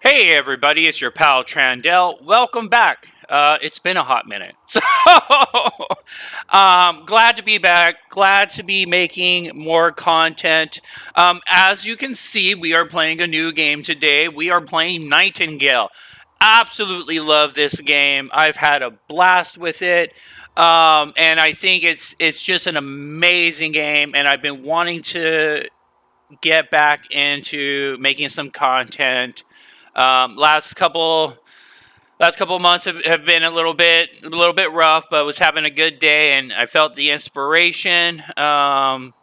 Hey everybody, it's your pal Trandell. Welcome back. It's been a hot minute. So, glad to be back. Glad to be making more content. As you can see, we are playing a new game today. We are playing Nightingale. Absolutely love this game. I've had a blast with it. And I think it's just an amazing game, and I've been wanting to get back into making some content. Last couple months have been a little bit rough, but was having a good day, and I felt the inspiration. Nightingale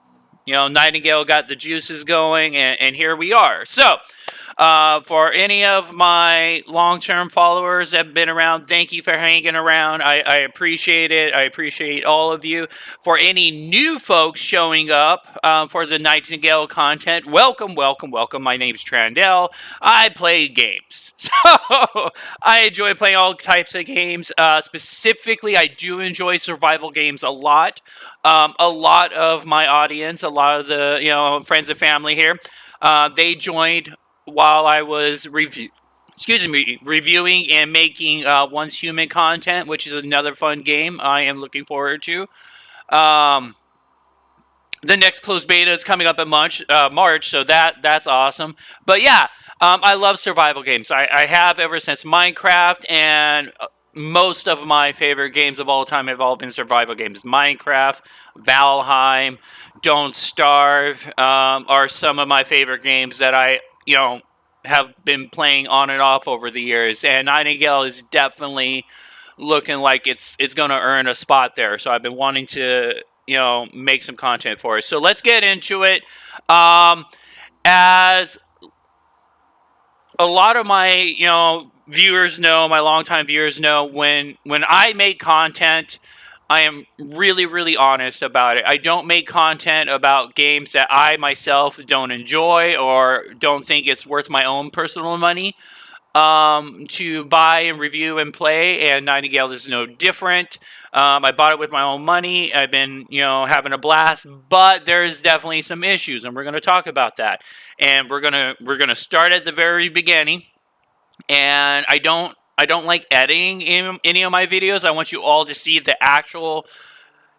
got the juices going, and here we are. So, for any of my long-term followers that have been around, thank you for hanging around. I appreciate it. I appreciate all of you. For any new folks showing up for the Nightingale content, welcome, welcome, welcome. My name's Trandell. I play games. So, I enjoy playing all types of games. Specifically, I do enjoy survival games a lot. A lot of my audience, a lot of the friends and family here, they joined while I was reviewing and making Once Human content, which is another fun game I am looking forward to. Um, the next closed beta is coming up in March, so that's awesome. But yeah, I love survival games. I have ever since Minecraft, and most of my favorite games of all time have all been survival games. Minecraft, Valheim, Don't Starve are some of my favorite games that I have been playing on and off over the years. And Nightingale is definitely looking like it's going to earn a spot there. So I've been wanting to make some content for it. So let's get into it. As a lot of my viewers know, my longtime viewers know, when I make content, I am really, really honest about it. I don't make content about games that I myself don't enjoy or don't think it's worth my own personal money to buy and review and play, and Nightingale is no different. I bought it with my own money. I've been, having a blast, but there's definitely some issues, and we're going to talk about that. And we're gonna start at the very beginning. And I don't like editing in any of my videos. I want you all to see the actual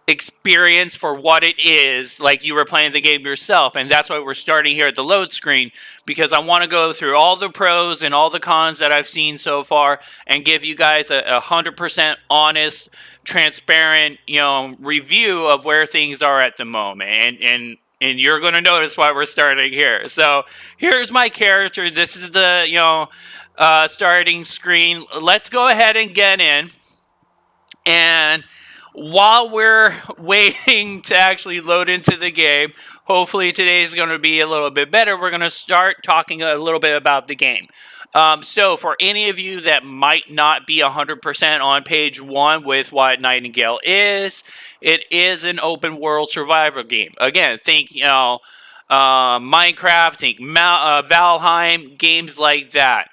experience for what it is, like you were playing the game yourself. And that's why we're starting here at the load screen, because I want to go through all the pros and all the cons that I've seen so far and give you guys a 100% honest, transparent review of where things are at the moment. And you're going to notice why we're starting here. So here's my character. This is the starting screen. Let's go ahead and get in. And while we're waiting to actually load into the game, hopefully today is going to be a little bit better. We're going to start talking a little bit about the game. So for any of you that might not be 100% on page one with what Nightingale is, it is an open world survival game. Again, think Minecraft, think Valheim, games like that.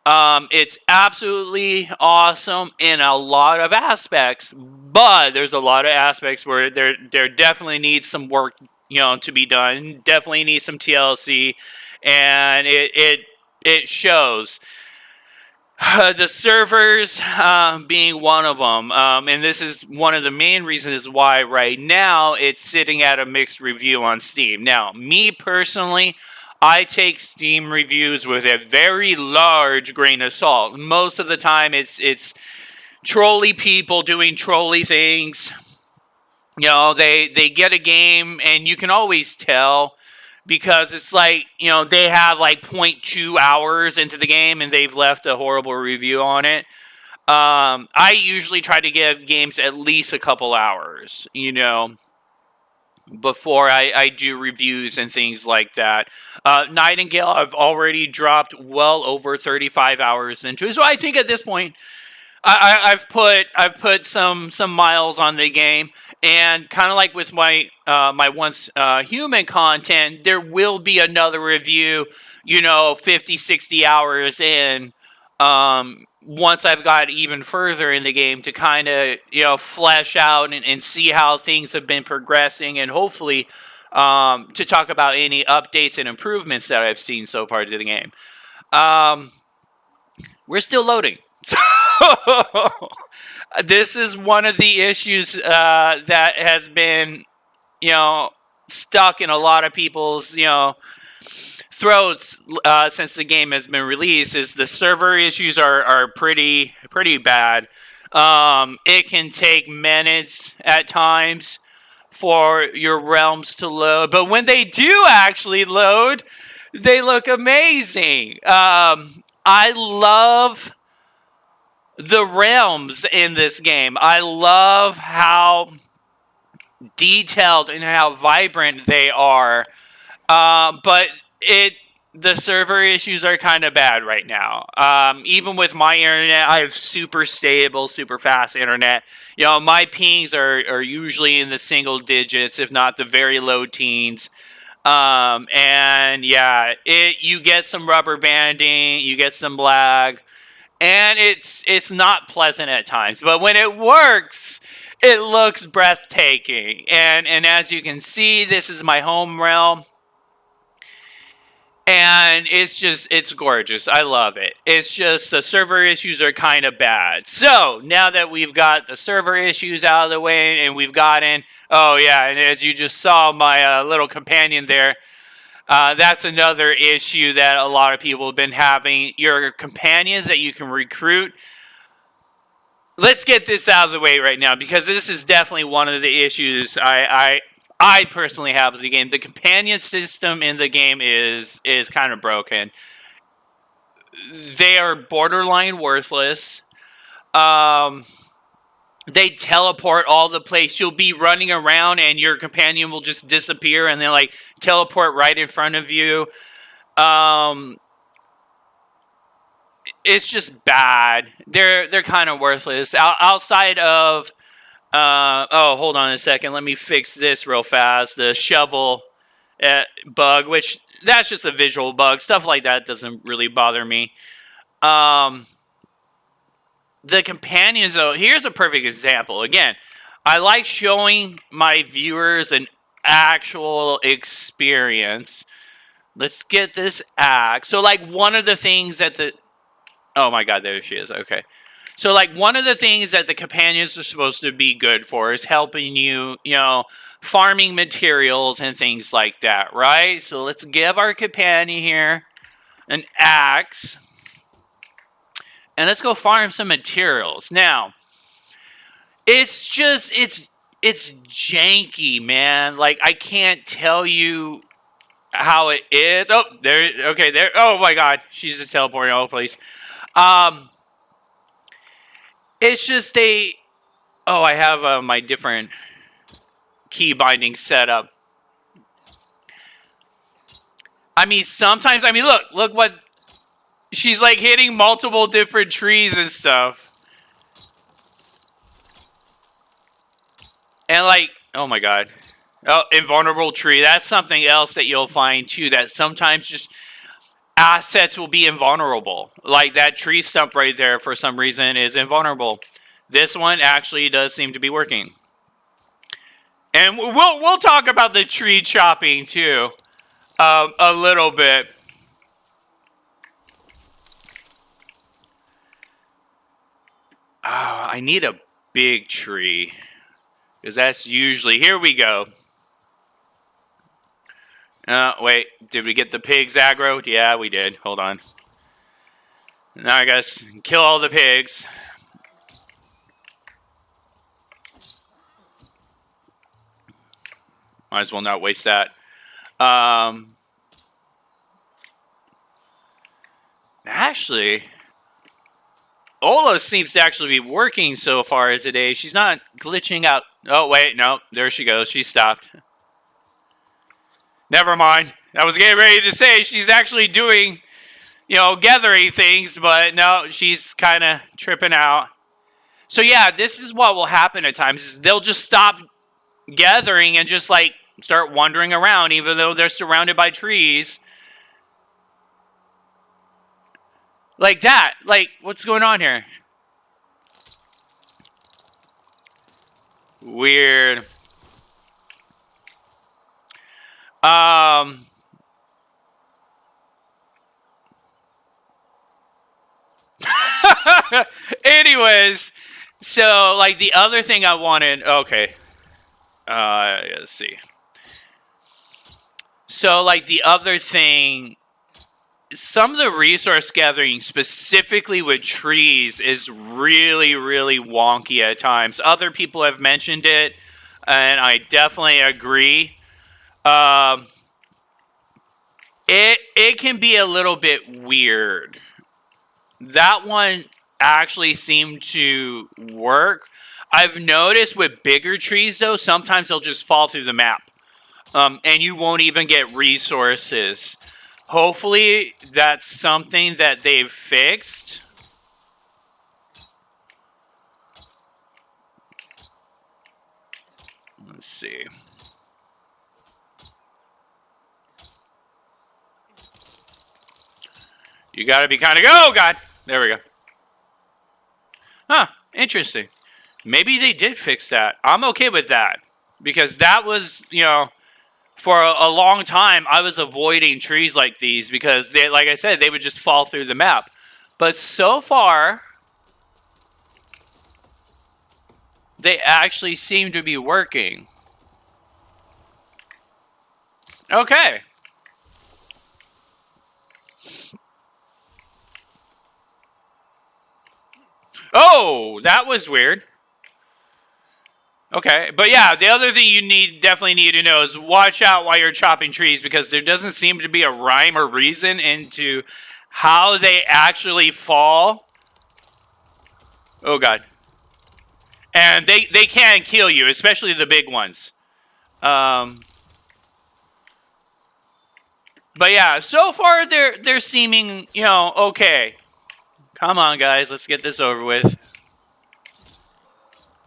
It's absolutely awesome in a lot of aspects, but there's a lot of aspects where there definitely needs some work, to be done. Definitely needs some TLC, and it shows. The servers being one of them, and this is one of the main reasons why right now it's sitting at a mixed review on Steam. Now, me personally, I take Steam reviews with a very large grain of salt. Most of the time, it's trolly people doing trolly things. They get a game, and you can always tell because it's like, they have like 0.2 hours into the game, and they've left a horrible review on it. I usually try to give games at least a couple hours, before I do reviews and things like that. Nightingale, I've already dropped well over 35 hours into it. So I think at this point, I've put some miles on the game, and kind of like with my Once Human content, there will be another review, 50, 60 hours in. Once I've got even further in the game to kind of, flesh out and see how things have been progressing, and hopefully to talk about any updates and improvements that I've seen so far to the game. we're still loading. So this is one of the issues that has been, stuck in a lot of people's, throats since the game has been released. Is the server issues are pretty bad. It can take minutes at times for your realms to load, but when they do actually load, they look amazing. I love the realms in this game. I love how detailed and how vibrant they are. But the server issues are kind of bad right now. Even with my internet, I have super stable, super fast internet. My pings are usually in the single digits, if not the very low teens. And yeah, you get some rubber banding, you get some lag, and it's not pleasant at times. But when it works, it looks breathtaking. And as you can see, this is my home realm. And it's gorgeous. I love it. It's just the server issues are kind of bad. So now that we've got the server issues out of the way and we've gotten, and as you just saw my little companion there, that's another issue that a lot of people have been having. Your companions that you can recruit. Let's get this out of the way right now, because this is definitely one of the issues I personally have with the game. The companion system in the game is kind of broken. They are borderline worthless. They teleport all the place. You'll be running around and your companion will just disappear and then teleport right in front of you. It's just bad. They're kind of worthless. Outside of hold on a second. Let me fix this real fast. The shovel bug, which that's just a visual bug. Stuff like that doesn't really bother me. The companions, though, here's a perfect example. Again, I like showing my viewers an actual experience. Let's get this axe. So, one of the things that oh my god, there she is. Okay. So, one of the things that the companions are supposed to be good for is helping you, farming materials and things like that, right? So, let's give our companion here an axe. And let's go farm some materials. Now, it's janky, man. I can't tell you how it is. Oh, there. Okay, there. Oh my god, she's just teleporting all over the place. It's just I have my different key binding set up. I mean, sometimes, look what, she's hitting multiple different trees and stuff. And oh my god. Oh, invulnerable tree. That's something else that you'll find too, that sometimes just assets will be invulnerable. That tree stump right there for some reason is invulnerable. This one actually does seem to be working. And we'll talk about the tree chopping too, a little bit. I need a big tree, because that's usually, here we go. Wait, did we get the pigs aggroed? Yeah, we did. Hold on. Now I gotta kill all the pigs. Might as well not waste that. Actually, Ola seems to actually be working so far today. She's not glitching out. Oh, wait, no. There she goes. She stopped. Never mind. I was getting ready to say she's actually doing, gathering things, but no, she's kind of tripping out. So yeah, this is what will happen at times. Is they'll just stop gathering and just start wandering around, even though they're surrounded by trees. Like that. What's going on here? Weird. because so like the other thing I wanted. Okay, let's see. So like the other thing, some of the resource gathering specifically with trees is really really wonky at times. Other people have mentioned it, and I definitely agree. Um, it can be a little bit weird. That one actually seemed to work. I've noticed with bigger trees though, sometimes they'll just fall through the map, and you won't even get resources. Hopefully, that's something that they've fixed. Let's see. You gotta be kind of... Oh, God! There we go. Huh. Interesting. Maybe they did fix that. I'm okay with that. Because that was, for a long time, I was avoiding trees like these because, they, like I said, they would just fall through the map. But so far, they actually seem to be working. Okay. Oh, that was weird. Okay, but yeah, the other thing you definitely need to know is watch out while you're chopping trees because there doesn't seem to be a rhyme or reason into how they actually fall. Oh, God. And they can kill you, especially the big ones. But yeah, so far they're seeming, okay. Come on, guys, let's get this over with.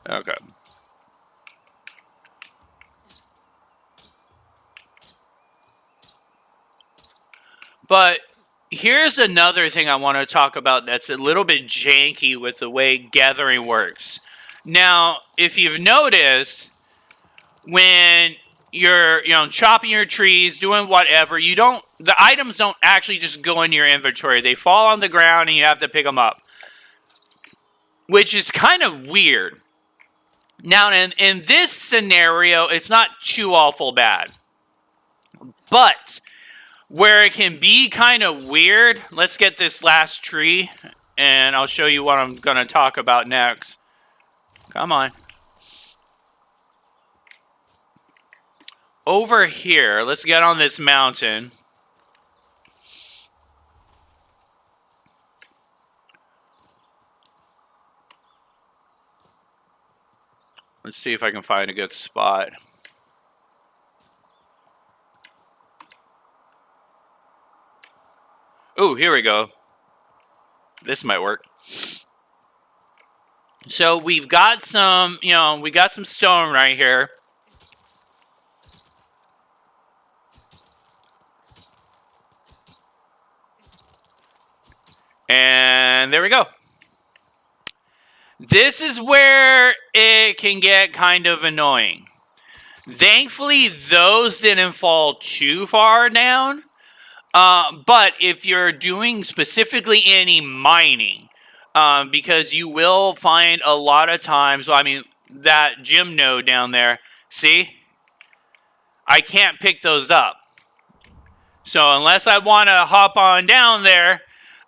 Okay. But here's another thing I want to talk about that's a little bit janky with the way gathering works. Now, if you've noticed, when you're chopping your trees, doing whatever, the items don't actually just go in your inventory. They fall on the ground and you have to pick them up, which is kind of weird. Now, in this scenario, it's not too awful bad, but where it can be kind of weird, let's get this last tree, and I'll show you what I'm going to talk about next. Come on. Over here, let's get on this mountain. Let's see if I can find a good spot. Ooh, here we go. This might work. So we've got some, we got some stone right here. And there we go. This is where it can get kind of annoying. Thankfully, those didn't fall too far down. But if you're doing specifically any mining, because you will find a lot of times, that gym node down there, see? I can't pick those up. So unless I want to hop on down there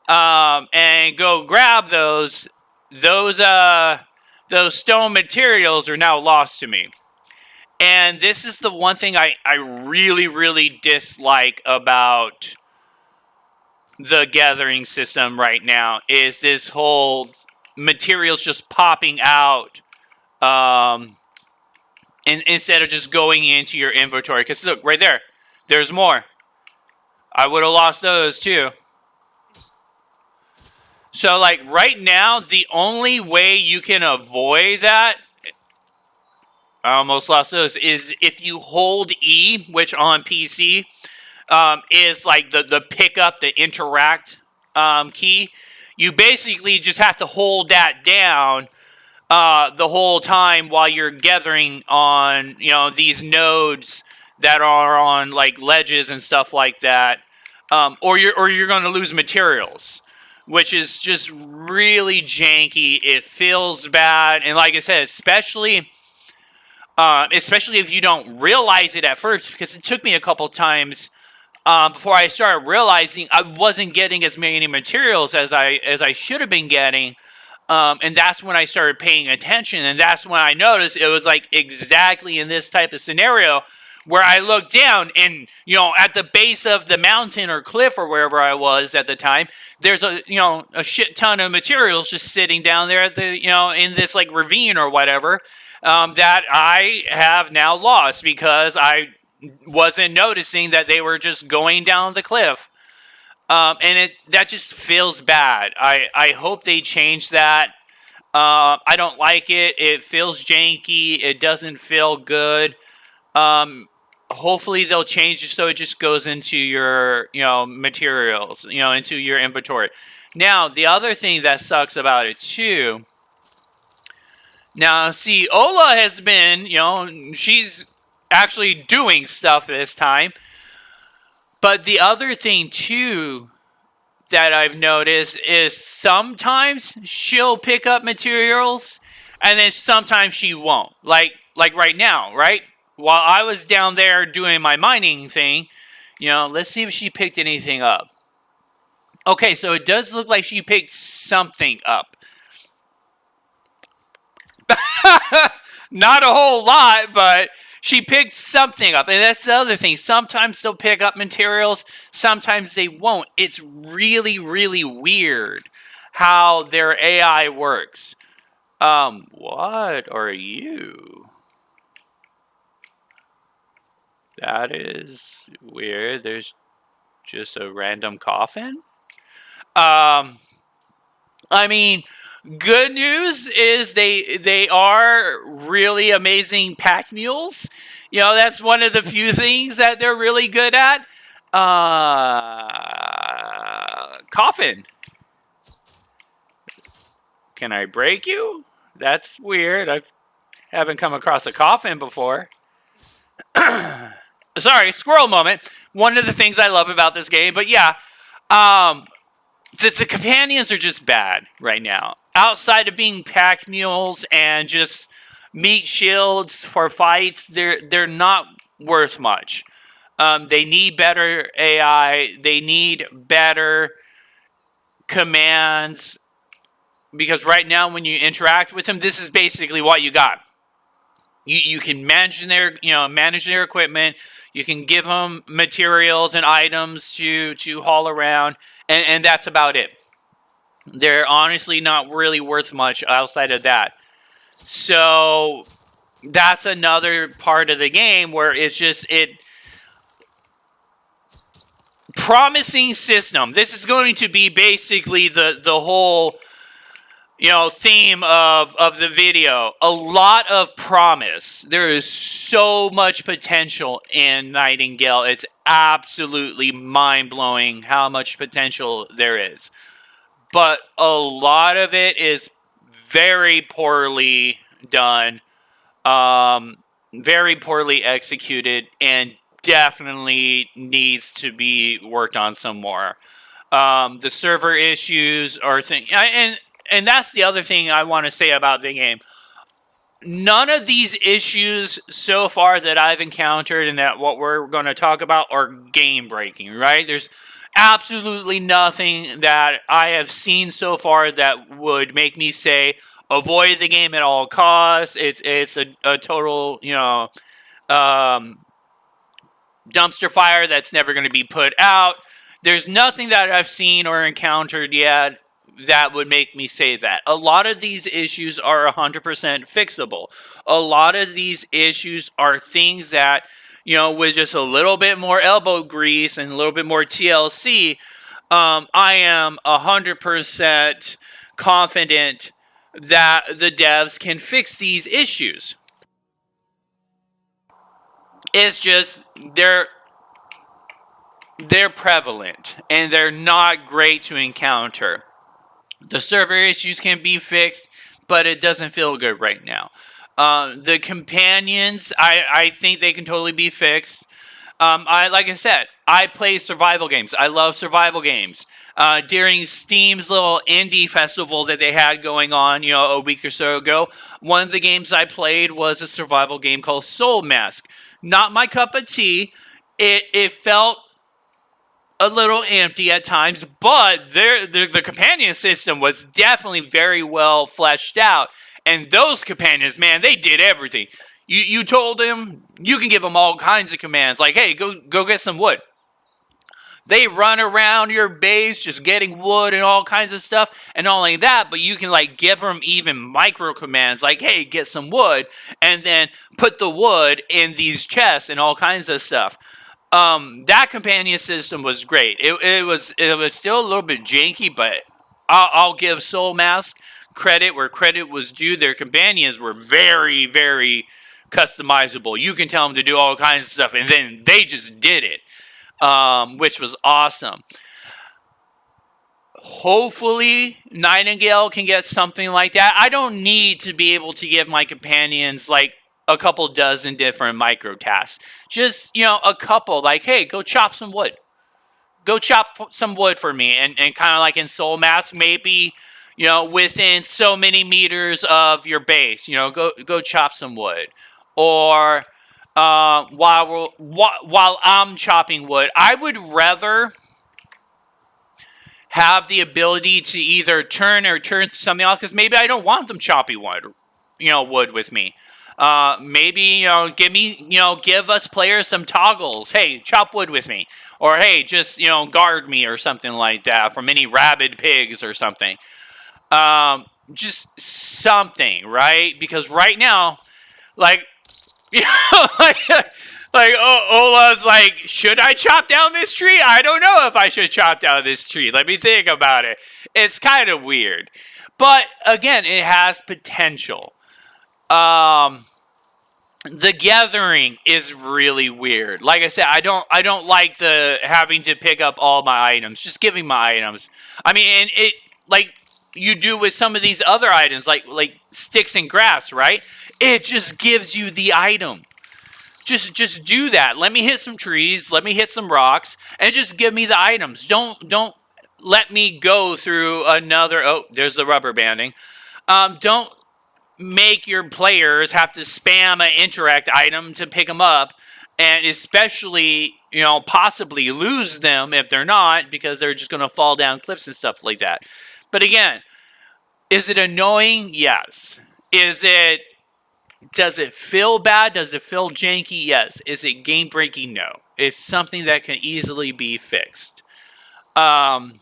and go grab those stone materials are now lost to me. And this is the one thing I really, really dislike about the gathering system right now is this whole materials just popping out instead of just going into your inventory. Because look, right there, there's more. I would have lost those too. So like right now, the only way you can avoid that, I almost lost those, is if you hold E, which on PC is like the pick up, the interact key. You basically just have to hold that down the whole time while you're gathering on, these nodes that are on like ledges and stuff like that, or you're going to lose materials. which is just really janky. It feels bad, and like I said, especially if you don't realize it at first, because it took me a couple times before I started realizing I wasn't getting as many materials as I should have been getting. And that's when I started paying attention, and that's when I noticed it was like exactly in this type of scenario where I looked down and, at the base of the mountain or cliff or wherever I was at the time, there's a shit ton of materials just sitting down there at the, in this like ravine or whatever, that I have now lost because I wasn't noticing that they were just going down the cliff. And that just feels bad. I hope they change that. I don't like it. It feels janky. It doesn't feel good. Hopefully they'll change it so it just goes into your, materials, into your inventory. Now, the other thing that sucks about it too. Now, see, Ola has been, she's actually doing stuff this time. But the other thing too that I've noticed is sometimes she'll pick up materials and then sometimes she won't. Like right now, right? While I was down there doing my mining thing, let's see if she picked anything up. Okay, so it does look like she picked something up. Not a whole lot, but she picked something up. And that's the other thing. Sometimes they'll pick up materials, sometimes they won't. It's really, really weird how their AI works. What are you? That is weird. There's just a random coffin. I mean, good news is they are really amazing pack mules. That's one of the few things that they're really good at. Coffin. Can I break you? That's weird. I haven't come across a coffin before. Sorry, squirrel moment. One of the things I love about this game, but yeah, the companions are just bad right now. Outside of being pack mules and just meat shields for fights, they're not worth much. They need better AI. They need better commands, because right now when you interact with them, this is basically what you got. You can manage their equipment. You can give them materials and items to haul around, and that's about it. They're honestly not really worth much outside of that. So that's another part of the game where it's just promising system. This is going to be basically the whole theme of the video. A lot of promise. There is so much potential in Nightingale. It's absolutely mind-blowing how much potential there is. But a lot of it is very poorly done, very poorly executed, and definitely needs to be worked on some more. The server issues are and that's the other thing I want to say about the game. None of these issues so far that I've encountered and that what we're going to talk about are game breaking, right? There's absolutely nothing that I have seen so far that would make me say avoid the game at all costs. It's a total, dumpster fire that's never going to be put out. There's nothing that I've seen or encountered yet that would make me say that. A lot of these issues are 100% fixable. A lot of these issues are things that, with just a little bit more elbow grease and a little bit more TLC, I am 100% confident that the devs can fix these issues. It's just they're prevalent and they're not great to encounter. The server issues can be fixed, but it doesn't feel good right now. The companions, I think they can totally be fixed. Like I said, I play survival games. I love survival games. During Steam's little indie festival that they had going on, a week or so ago, one of the games I played was a survival game called Soulmask. Not my cup of tea. It felt a little empty at times, but the companion system was definitely very well fleshed out. And those companions, man, they did everything. You told them you can give them all kinds of commands, like, hey, go get some wood. They run around your base just getting wood and all kinds of stuff. And not only that, but you can give them even micro commands like, hey, get some wood, and then put the wood in these chests and all kinds of stuff. That companion system was great. It was still a little bit janky, but I'll give Soulmask credit where credit was due. Their companions were very, very customizable. You can tell them to do all kinds of stuff, and then they just did it, which was awesome. Hopefully, Nightingale can get something like that. I don't need to be able to give my companions a couple dozen different micro tasks. Just, a couple, like, hey, go chop some wood. Go chop some wood for me. And kind of like in Soulmask, maybe, within so many meters of your base, go chop some wood. Or while I'm chopping wood, I would rather have the ability to either turn something off, because maybe I don't want them chopping wood with me. Maybe, give us players some toggles. Hey, chop wood with me. Or, hey, just, guard me or something like that from any rabid pigs or something. Just something, right? Because right now, like, Ola's like, should I chop down this tree? I don't know if I should chop down this tree. Let me think about it. It's kind of weird. But, again, it has potential. The gathering is really weird. Like I said, I don't like the having to pick up all my items. Just giving my items. I mean, and it like you do with some of these other items, like sticks and grass, right? It just gives you the item. Just do that. Let me hit some trees. Let me hit some rocks, and just give me the items. Don't let me go through another. Oh, there's the rubber banding. Don't make your players have to spam an interact item to pick them up, and especially, possibly lose them if they're not, because they're just going to fall down cliffs and stuff like that. But again, is it annoying? Yes. Does it feel bad? Does it feel janky? Yes. Is it game breaking? No. It's something that can easily be fixed. And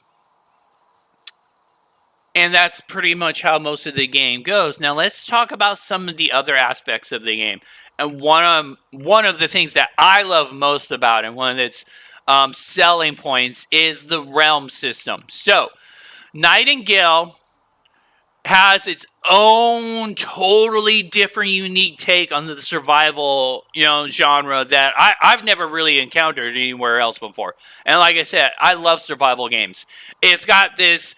that's pretty much how most of the game goes. Now let's talk about some of the other aspects of the game. And one of the things that I love most about it, and one of its selling points, is the realm system. So, Nightingale has its own totally different, unique take on the survival, genre that I've never really encountered anywhere else before. And like I said, I love survival games. It's got this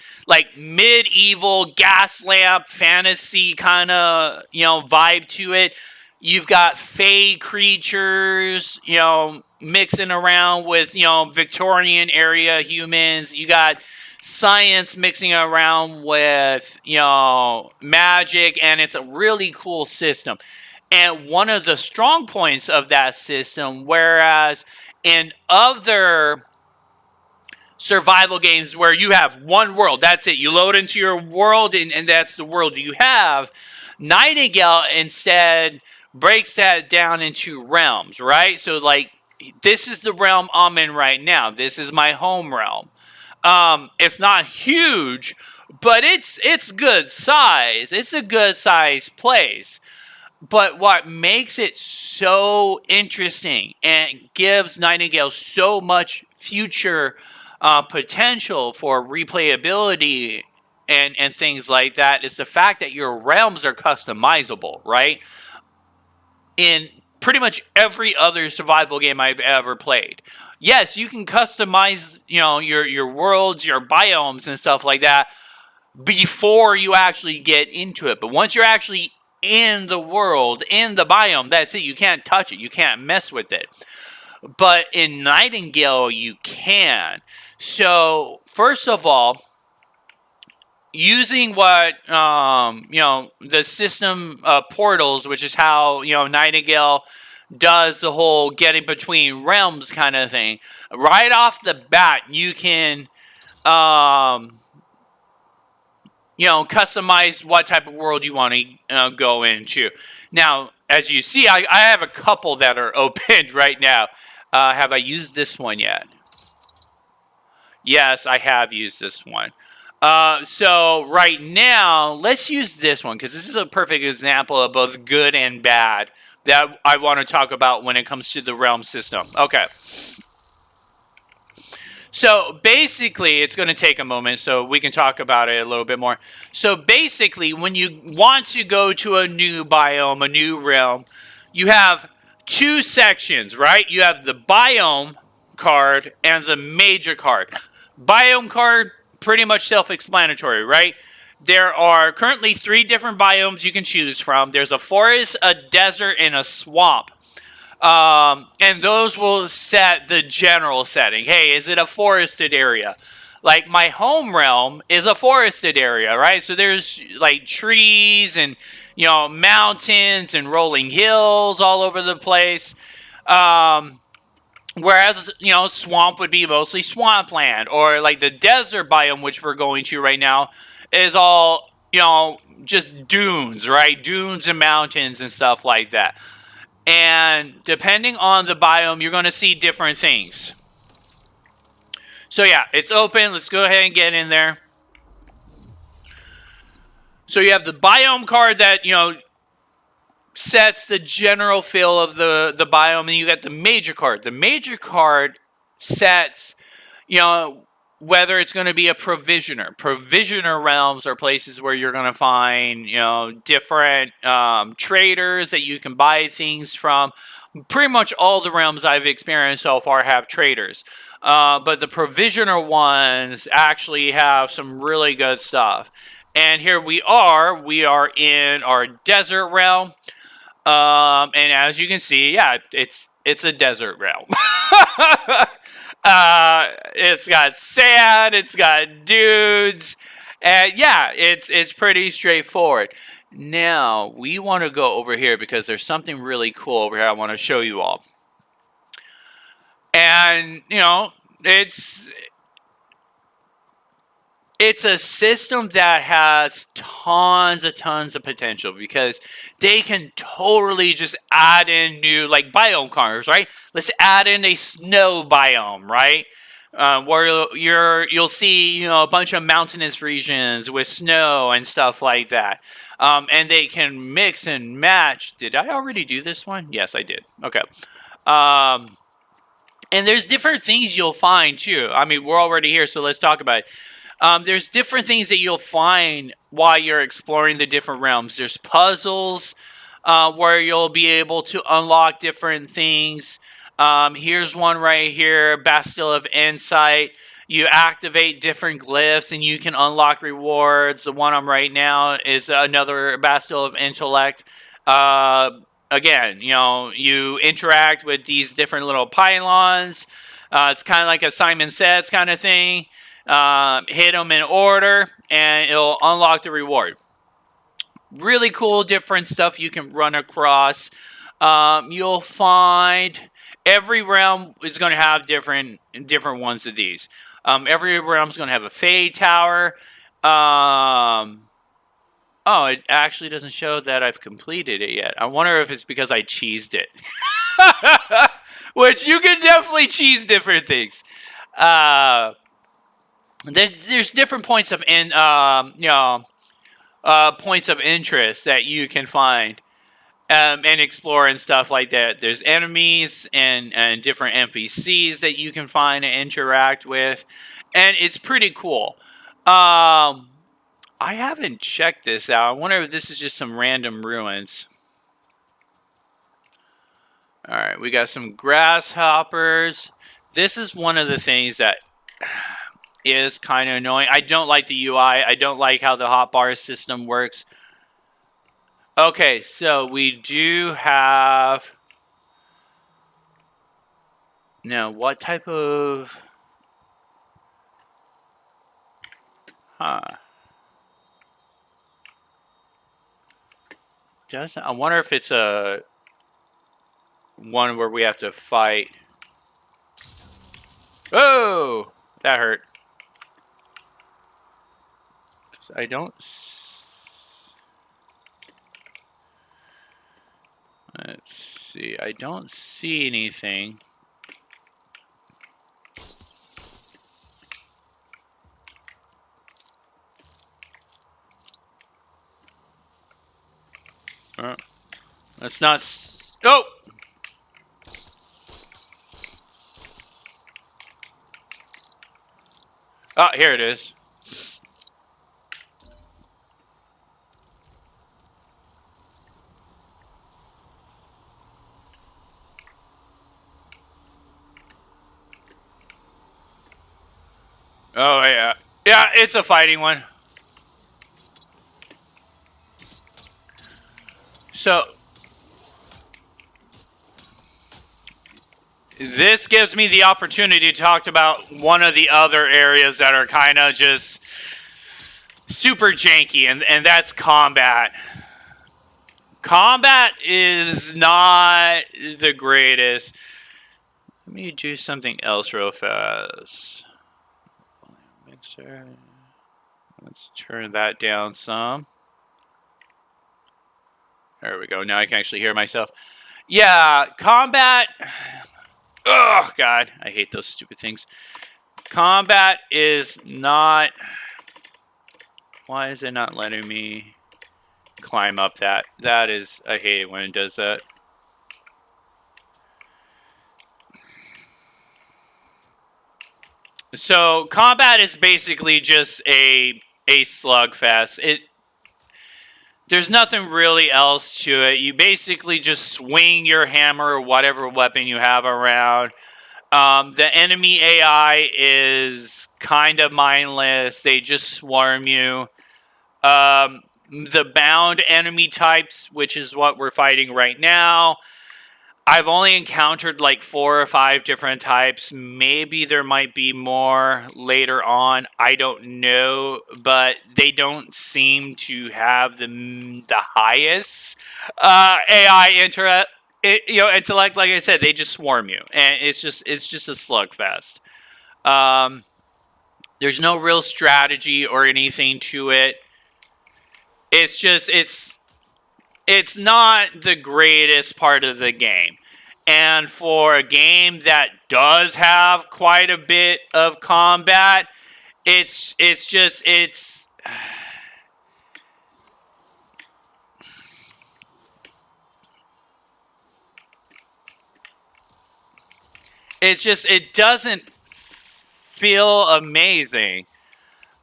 medieval gas lamp fantasy kind of vibe to it. You've got Fae creatures, mixing around with Victorian area humans. You got science mixing around with magic, and it's a really cool system. And one of the strong points of that system, whereas in other survival games where you have one world, that's it, you load into your world, and that's the world you have, Nightingale instead breaks that down into realms, right? So this is the realm I'm in right now. This is my home realm. It's not huge, but it's good size. It's a good size place. But what makes it so interesting and gives Nightingale so much future potential for replayability and things like that is the fact that your realms are customizable, right? In pretty much every other survival game I've ever played. Yes, you can customize, your worlds, your biomes and stuff like that before you actually get into it. But once you're actually in the world, in the biome, that's it. You can't touch it. You can't mess with it. but in Nightingale you can. So first of all, using what the system portals, which is how Nightingale does the whole getting between realms kind of thing. Right off the bat, you can customize what type of world you want to go into. Now, as you see, I have a couple that are opened right now. Have I used this one yet? Yes, I have used this one. So right now, let's use this one because this is a perfect example of both good and bad that I want to talk about when it comes to the realm system. Okay. So basically, it's going to take a moment so we can talk about it a little bit more. So basically, when you want to go to a new biome, a new realm, you have two sections, right? You have the biome card and the major card. Biome card, pretty much self-explanatory, right? There are currently 3 different biomes you can choose from. There's a forest, a desert, and a swamp. And those will set the general setting. Hey, is it a forested area? Like my home realm is a forested area, right? So there's like trees and mountains and rolling hills all over the place. Whereas swamp would be mostly swampland, or like the desert biome, which we're going to right now, is all just dunes, right? Dunes and mountains and stuff like that. And depending on the biome, you're going to see different things. So yeah, it's open. Let's go ahead and get in there. So you have the biome card that, sets the general feel of the biome. And you got the major card. The major card sets, whether it's going to be a provisioner. Provisioner realms are places where you're going to find, different traders that you can buy things from. Pretty much all the realms I've experienced so far have traders. But the provisioner ones actually have some really good stuff. And here we are. We are in our desert realm. And as you can see, yeah, it's a desert realm. It's got sand, it's got dudes, and yeah, it's pretty straightforward. Now, we want to go over here because there's something really cool over here I want to show you all. And, it's a system that has tons of potential because they can totally just add in new, like, biome cards, right? Let's add in a snow biome, right? Where you'll see a bunch of mountainous regions with snow and stuff like that, and they can mix and match. Did I already do this one? Yes, I did. Okay. And there's different things you'll find too. I mean, we're already here, so let's talk about it. There's different things that you'll find while you're exploring the different realms. There's puzzles where you'll be able to unlock different things. Here's one right here, Bastille of Insight. You activate different glyphs and you can unlock rewards. The one I'm right now is another Bastille of Intellect. Again, you interact with these different little pylons. It's kind of like a Simon Says kind of thing. Hit them in order and it'll unlock the reward. Really cool, different stuff you can run across. You'll find every realm is going to have different ones of these. Every realm is going to have a Fae Tower. Oh, it actually doesn't show that I've completed it yet. I wonder if it's because I cheesed it. Which you can definitely cheese different things. There's different points of points of interest that you can find and explore and stuff like that. There's enemies and different NPCs that you can find and interact with, and it's pretty cool. I haven't checked this out. I wonder if this is just some random ruins. Alright, we got some grasshoppers. This is one of the things that is kind of annoying. I don't like the UI. I don't like how the hotbar system works. Okay, so we do have Now, what type of... Huh. I wonder if it's a one where we have to fight. Oh! That hurt. I don't... Let's see. I don't see anything. Let's not... Oh! Oh, here it is. Oh, yeah. Yeah, it's a fighting one. So... This gives me the opportunity to talk about one of the other areas that are kind of just super janky, and that's combat. Combat is not the greatest. Let me do something else real fast. Mixer. Let's turn that down some. There we go. Now I can actually hear myself. Yeah, combat... Oh, God. I hate those stupid things. Combat is not... Why is it not letting me climb up that? That is... I hate it when it does that. So, combat is basically just a slugfest. There's nothing really else to it. You basically just swing your hammer or whatever weapon you have around. The enemy AI is kind of mindless. They just swarm you. The bound enemy types, which is what we're fighting right now, I've only encountered like 4 or 5 different types. Maybe there might be more later on. I don't know, but they don't seem to have the highest AI intellect. Like I said, they just swarm you, and it's just a slugfest. There's no real strategy or anything to it. It's just it's not the greatest part of the game. And for a game that does have quite a bit of combat, it's just it doesn't feel amazing.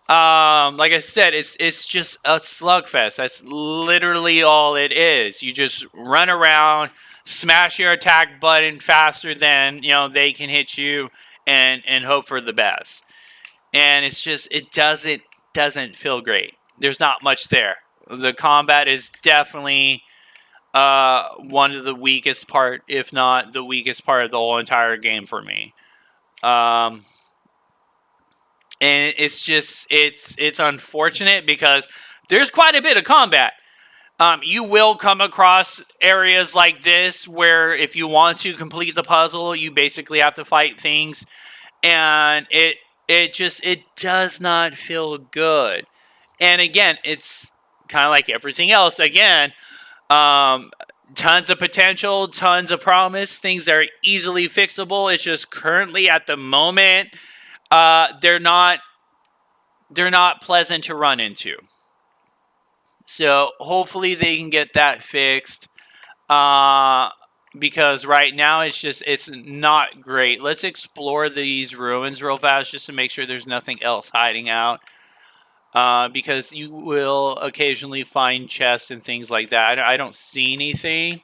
Like I said, it's just a slugfest. That's literally all it is. You just run around, smash your attack button faster than they can hit you, and hope for the best. And it's just it doesn't feel great. There's not much there. The combat is definitely one of the weakest part, if not the weakest part of the whole entire game for me. And it's unfortunate because there's quite a bit of combat. You will come across areas like this where if you want to complete the puzzle, you basically have to fight things, and it does not feel good. And again, it's kind of like everything else. Again, tons of potential, tons of promise, things that are easily fixable. It's just currently at the moment, they're not pleasant to run into. So hopefully they can get that fixed. Because right now it's not great. Let's explore these ruins real fast just to make sure there's nothing else hiding out. Because you will occasionally find chests and things like that. I don't see anything.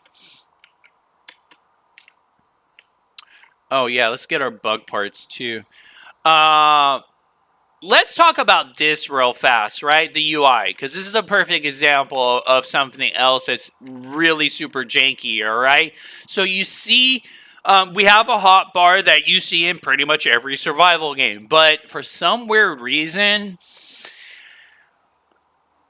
Oh yeah, let's get our bug parts too. Let's talk about this real fast, right? The UI, because this is a perfect example of something else that's really super janky, all right? So you see We have a hotbar that you see in pretty much every survival game, but for some weird reason,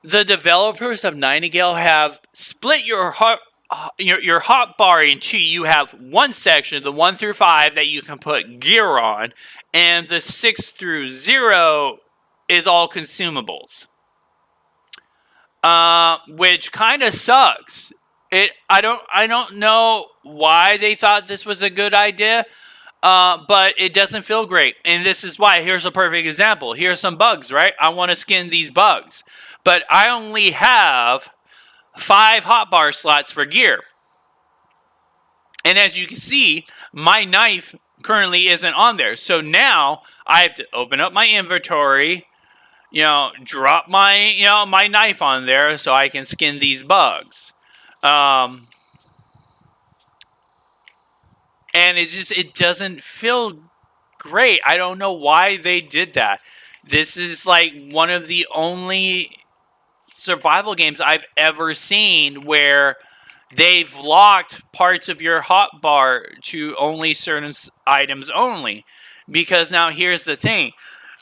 the developers of Nightingale have split your hotbar in two. You have one section, the 1 through 5, that you can put gear on, and the 6 through 0 is all consumables, which kind of sucks. I don't know why they thought this was a good idea. But it doesn't feel great. And this is why. Here's a perfect example. Here's some bugs, right? I want to skin these bugs. But I only have 5 hotbar slots for gear. And as you can see, my knife currently isn't on there. So now I have to open up my inventory, drop my, my knife on there so I can skin these bugs. And it doesn't feel great. I don't know why they did that. This is like one of the only survival games I've ever seen where they've locked parts of your hotbar to only certain items only. Because now here's the thing.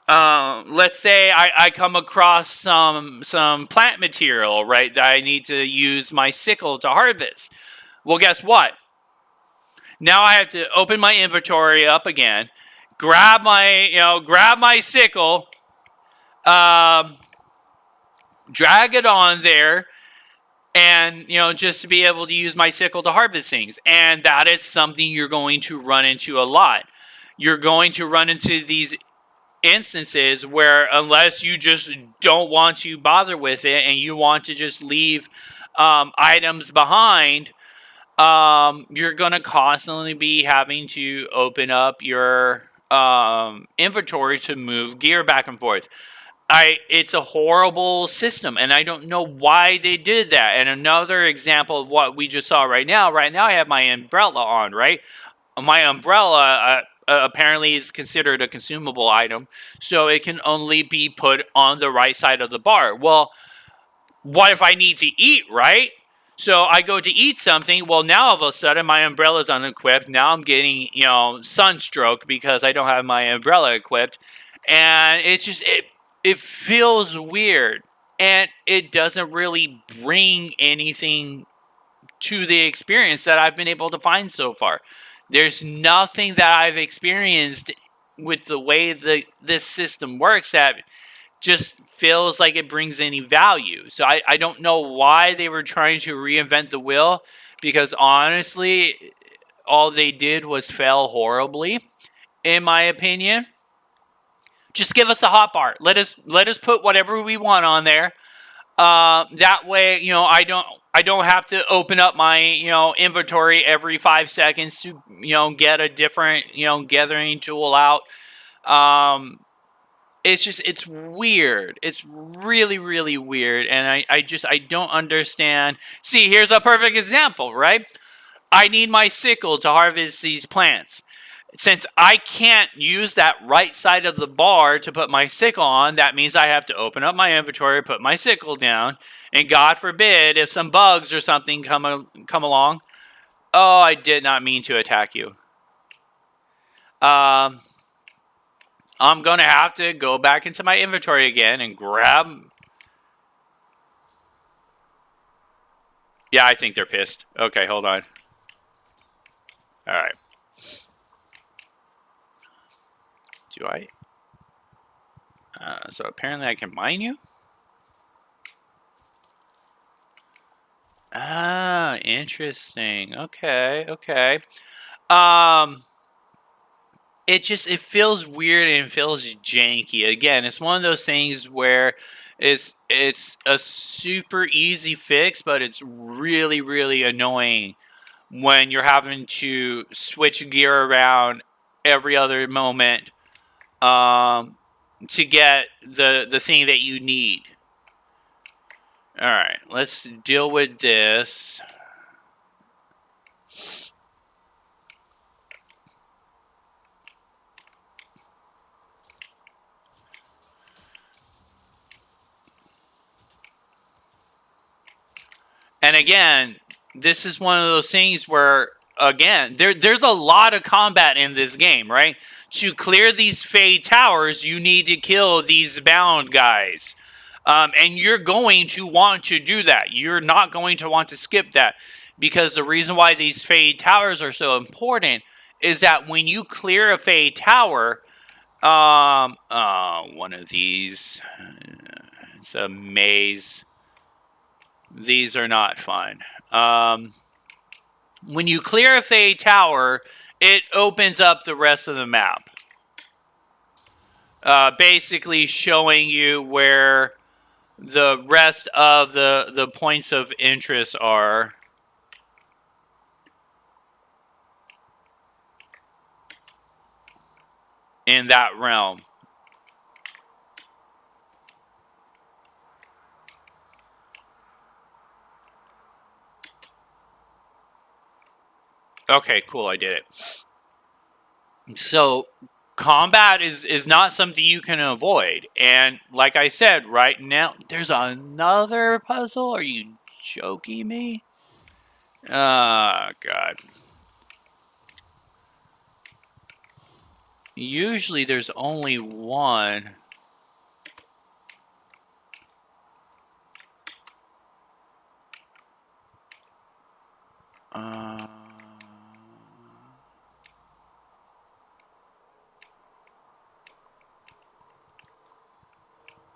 Let's say I come across some plant material, right, that I need to use my sickle to harvest. Well, guess what? Now I have to open my inventory up again, grab my sickle, drag it on there, and just to be able to use my sickle to harvest things. And that is something you're going to run into a lot. You're going to run into these instances where, unless you just don't want to bother with it and you want to just leave items behind, you're going to constantly be having to open up your inventory to move gear back and forth. It's a horrible system, and I don't know why they did that. And another example of what we just saw right now I have my umbrella on, right? My umbrella apparently is considered a consumable item, so it can only be put on the right side of the bar. Well, what if I need to eat, right? So I go to eat something. Well, now all of a sudden my umbrella's unequipped. Now I'm getting, sunstroke because I don't have my umbrella equipped. And it feels weird. And it doesn't really bring anything to the experience that I've been able to find so far. There's nothing that I've experienced with the way this system works that just feels like it brings any value. So I don't know why they were trying to reinvent the wheel, because honestly, all they did was fail horribly, in my opinion. Just give us a hotbar. Let us put whatever we want on there. That way, I don't have to open up my inventory every 5 seconds to get a different gathering tool out. It's weird. It's really, really weird. And I don't understand. See, here's a perfect example, right? I need my sickle to harvest these plants. Since I can't use that right side of the bar to put my sickle on, that means I have to open up my inventory, put my sickle down, and God forbid if some bugs or something come along. Oh, I did not mean to attack you. I'm going to have to go back into my inventory again and grab... Yeah, I think they're pissed. Okay, hold on. Alright. Do I? So apparently I can mine you? Ah, interesting. Okay. It feels weird and it feels janky. Again, it's one of those things where it's a super easy fix, but it's really, really annoying when you're having to switch gear around every other moment to get the thing that you need. Alright, let's deal with this. And again, this is one of those things where again, there's a lot of combat in this game, right? To clear these Fae Towers, you need to kill these bound guys. And you're going to want to do that. You're not going to want to skip that. Because the reason why these Fae Towers are so important is that when you clear a Fae Tower, one of these, it's a maze. These are not fun. When you clear a Fae Tower, it opens up the rest of the map. Basically showing you where the rest of the points of interest are. In that realm. Okay, cool, I did it. So, combat is not something you can avoid. And like I said, right now, there's another puzzle? Are you joking me? Oh, God. Usually there's only one.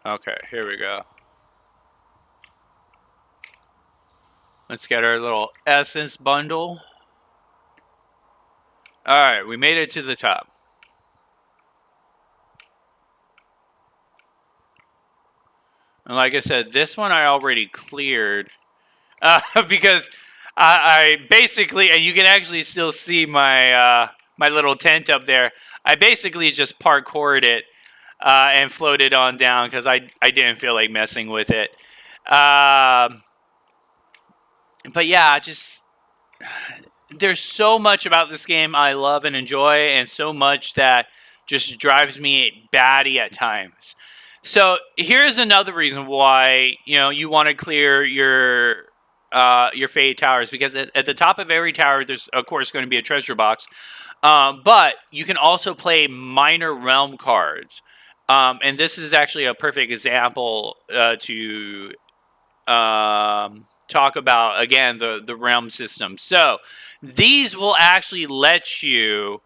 Okay, here we go. Let's get our little essence bundle. Alright, we made it to the top. And like I said, this one I already cleared. Because I basically, and you can actually still see my my little tent up there. I basically just parkoured it and floated on down because I didn't feel like messing with it. But yeah, just there's so much about this game I love and enjoy, and so much that just drives me batty at times. So here's another reason why you want to clear your Fae Towers, because at the top of every tower there's of course going to be a treasure box, but you can also play minor realm cards, and this is actually a perfect example to talk about again the realm system. So these will actually let you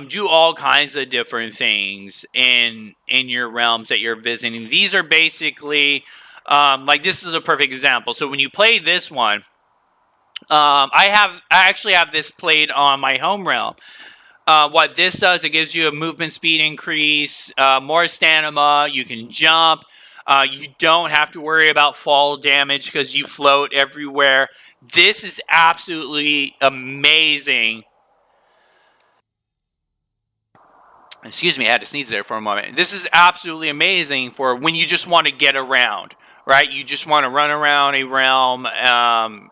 do all kinds of different things in your realms that you're visiting. These are basically like this is a perfect example. So when you play this one, I actually have this played on my home realm. What this does, it gives you a movement speed increase, more stamina. You can jump. You don't have to worry about fall damage because you float everywhere. This is absolutely amazing. Excuse me, I had to sneeze there for a moment. This is absolutely amazing for when you just want to get around, right? You just want to run around a realm, and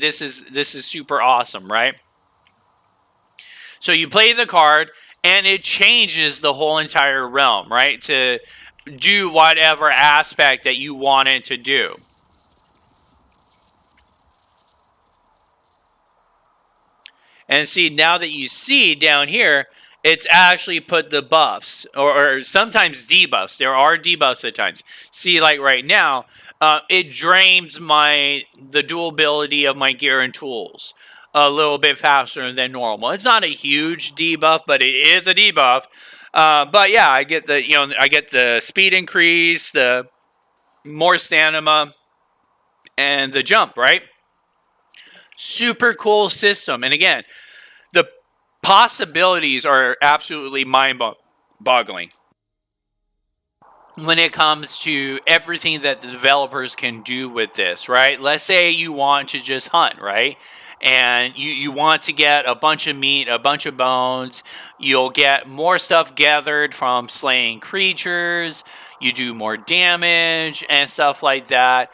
this is super awesome, right? So you play the card, and it changes the whole entire realm, right? To do whatever aspect that you want it to do. And see, now that you see down here, it's actually put the buffs, or sometimes debuffs. There are debuffs at times. See, like right now, it drains the durability of my gear and tools a little bit faster than normal. It's not a huge debuff, but it is a debuff. But yeah, I get the speed increase, the more stamina, and the jump, right? Super cool system. And again, the possibilities are absolutely mind-boggling when it comes to everything that the developers can do with this, right? Let's say you want to just hunt, right? And you want to get a bunch of meat, a bunch of bones. You'll get more stuff gathered from slaying creatures. You do more damage and stuff like that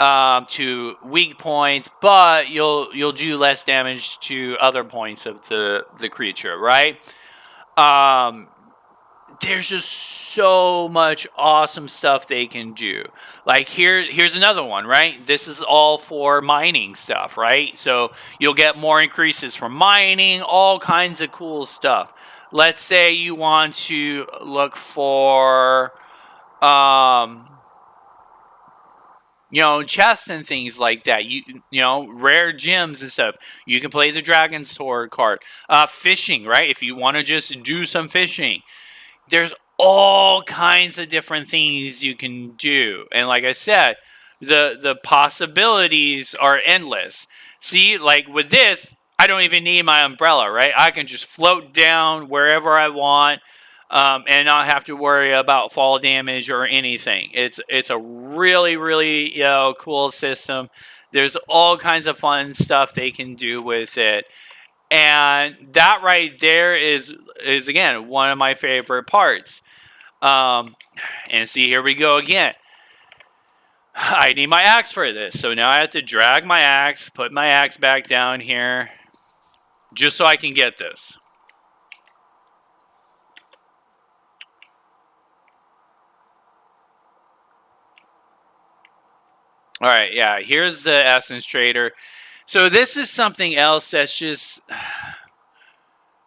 to weak points, but you'll do less damage to other points of the creature, right? there's just so much awesome stuff they can do. Like here's another one, right? This is all for mining stuff, right? So you'll get more increases from mining, all kinds of cool stuff. Let's say you want to look for chests and things like that. Rare gems and stuff. You can play the Dragon's Sword card. Fishing, right? If you want to just do some fishing, there's all kinds of different things you can do. And like I said, the possibilities are endless. See, like with this, I don't even need my umbrella, right? I can just float down wherever I want, and not have to worry about fall damage or anything. It's a really, really cool system. There's all kinds of fun stuff they can do with it. And that right there is again one of my favorite parts. And see, here we go again. I need my axe for this, so now I have to drag my axe, put my axe back down here, just so I can get this. All right, yeah, here's the Essence Trader. So this is something else that's just,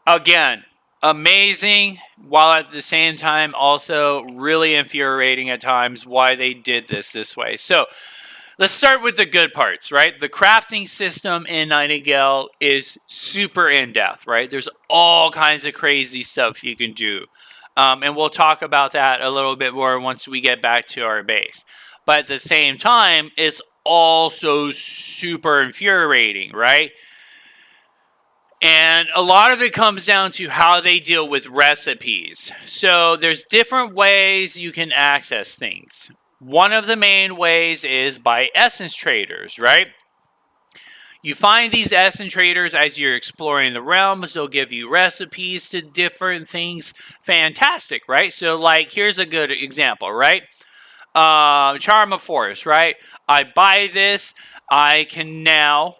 again, amazing, while at the same time also really infuriating at times why they did this way. So let's start with the good parts, right? The crafting system in Nightingale is super in-depth, right? There's all kinds of crazy stuff you can do. And we'll talk about that a little bit more once we get back to our base. But at the same time, it's also super infuriating, right? And a lot of it comes down to how they deal with recipes. So there's different ways you can access things. One of the main ways is by essence traders, right? You find these essence traders as you're exploring the realms. They'll give you recipes to different things. Fantastic, right? So, like, here's a good example, right? Charm of Force, right? I buy this. I can now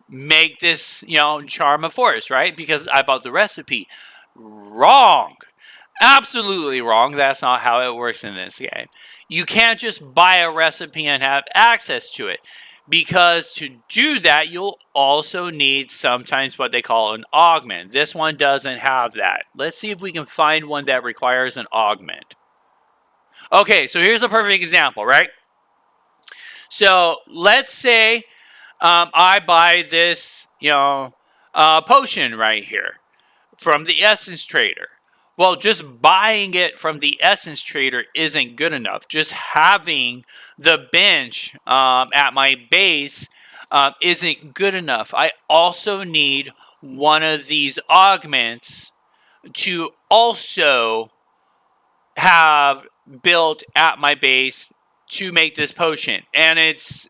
make this, Charm of Force, right? Because I bought the recipe. Wrong. Absolutely wrong. That's not how it works in this game. You can't just buy a recipe and have access to it. Because to do that, you'll also need sometimes what they call an augment. This one doesn't have that. Let's see if we can find one that requires an augment. Okay, so here's a perfect example, right? So let's say I buy this, potion right here from the Essence Trader. Well, just buying it from the Essence Trader isn't good enough. Just having the bench at my base isn't good enough. I also need one of these augments to also have built at my base to make this potion. And it's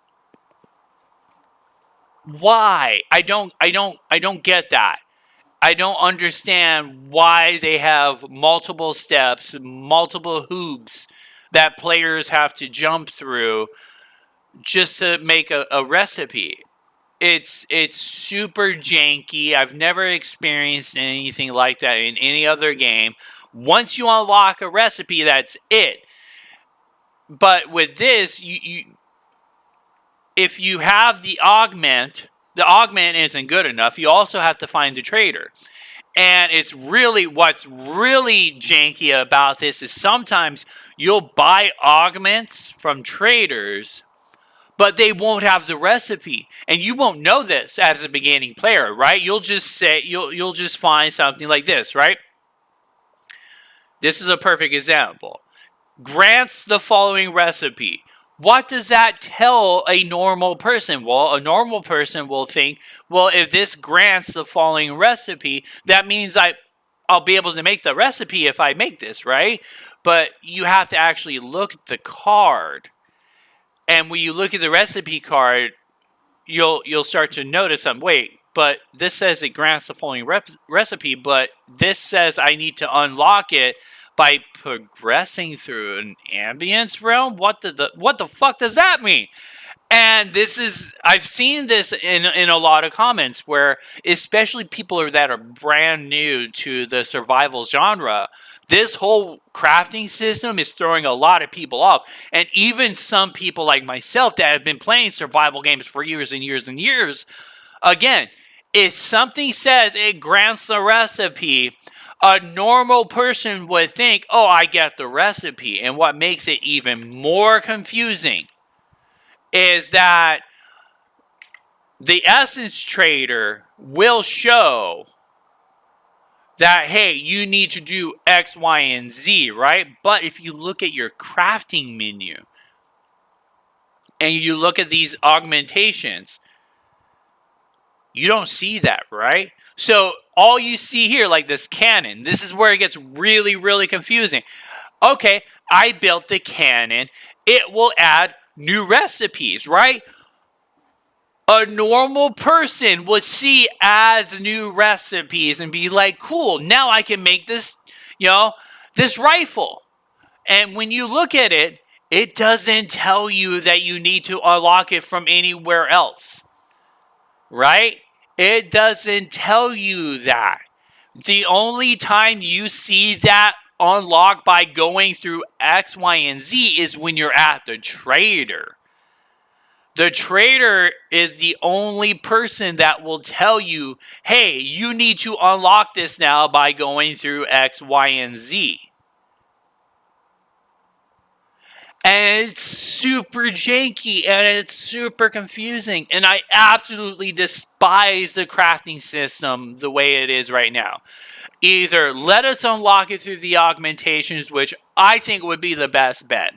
why? I don't get that. I don't understand why they have multiple steps, multiple hoops that players have to jump through just to make a recipe. It's super janky. I've never experienced anything like that in any other game. Once you unlock a recipe, that's it. But with this, if you have the augment isn't good enough. You also have to find the trader. And what's really janky about this is sometimes you'll buy augments from traders, but they won't have the recipe. And you won't know this as a beginning player, right? You'll just find something like this, right? This is a perfect example. Grants the following recipe. What does that tell a normal person? Well, a normal person will think, well, if this grants the following recipe, that means I'll be able to make the recipe if I make this, right? But you have to actually look at the card. And when you look at the recipe card, you'll start to notice wait, but this says it grants the following recipe, but this says I need to unlock it by progressing through an ambience realm. What the fuck does that mean? And I've seen this in a lot of comments where, especially people that are brand new to the survival genre, this whole crafting system is throwing a lot of people off. And even some people like myself that have been playing survival games for years and years and years, again, if something says it grants the recipe, a normal person would think, oh, I get the recipe. And what makes it even more confusing is that the essence trader will show that, hey, you need to do X, Y, and Z, right? But if you look at your crafting menu and you look at these augmentations, you don't see that, right? So all you see here, like this cannon, this is where it gets really, really confusing. Okay, I built the cannon. It will add new recipes, right? A normal person would see adds new recipes and be like, cool, now I can make this, this rifle. And when you look at it, it doesn't tell you that you need to unlock it from anywhere else. Right? It doesn't tell you that. The only time you see that unlock by going through X, Y, and Z is when you're at the trader. The trader is the only person that will tell you, hey, you need to unlock this now by going through X, Y, and Z. And it's super janky and it's super confusing. And I absolutely despise the crafting system the way it is right now. Either let us unlock it through the augmentations, which I think would be the best bet.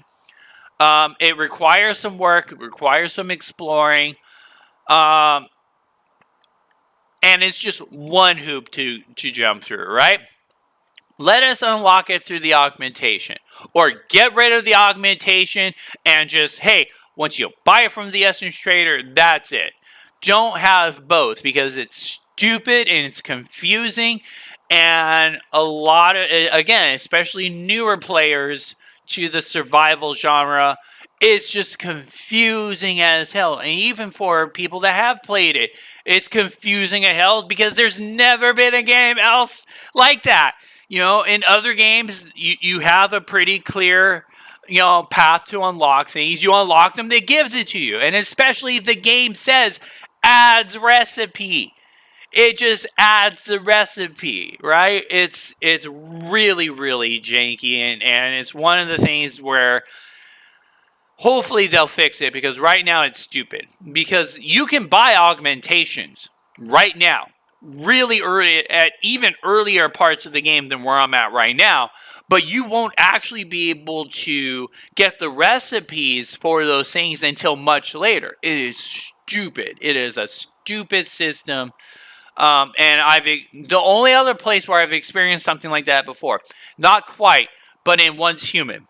It requires some work, it requires some exploring. And it's just one hoop to jump through, right? Let us unlock it through the augmentation. Or get rid of the augmentation and just, hey, once you buy it from the Essence Trader, that's it. Don't have both because it's stupid and it's confusing. And a lot of, again, especially newer players to the survival genre, it's just confusing as hell. And even for people that have played it, it's confusing as hell because there's never been a game else like that. In other games, you have a pretty clear, path to unlock things. You unlock them, it gives it to you. And especially if the game says, adds recipe. It just adds the recipe, right? It's really, really janky. And it's one of the things where hopefully they'll fix it because right now it's stupid. Because you can buy augmentations right now. Really early, at even earlier parts of the game than where I'm at right now, but you won't actually be able to get the recipes for those things until much later. It is stupid. It is a stupid system. And the only other place where I've experienced something like that before, not quite, but in Once Human.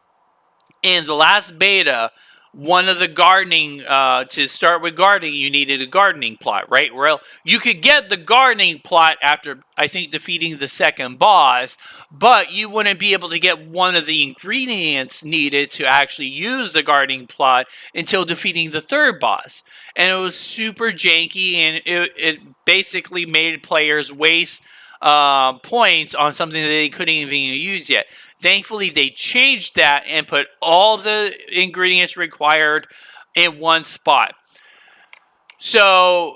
In the last beta, one of the gardening, to start with gardening, you needed a gardening plot, right? Well, you could get the gardening plot after, I think, defeating the second boss, but you wouldn't be able to get one of the ingredients needed to actually use the gardening plot until defeating the third boss. And it was super janky, and it basically made players waste points on something that they couldn't even use yet. Thankfully, they changed that and put all the ingredients required in one spot. So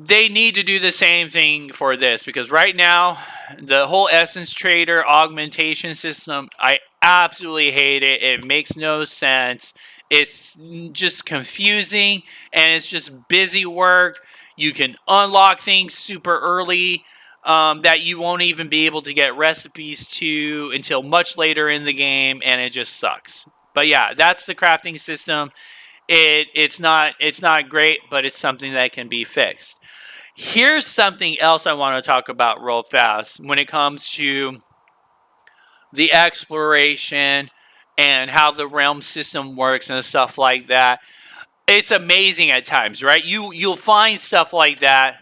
they need to do the same thing for this because right now, the whole Essence Trader augmentation system, I absolutely hate it. It makes no sense. It's just confusing and it's just busy work. You can unlock things super early. That you won't even be able to get recipes to until much later in the game, and it just sucks. But yeah, that's the crafting system. It's not great, but it's something that can be fixed. Here's something else I want to talk about real fast when it comes to the exploration and how the realm system works and stuff like that. It's amazing at times, right? You'll find stuff like that.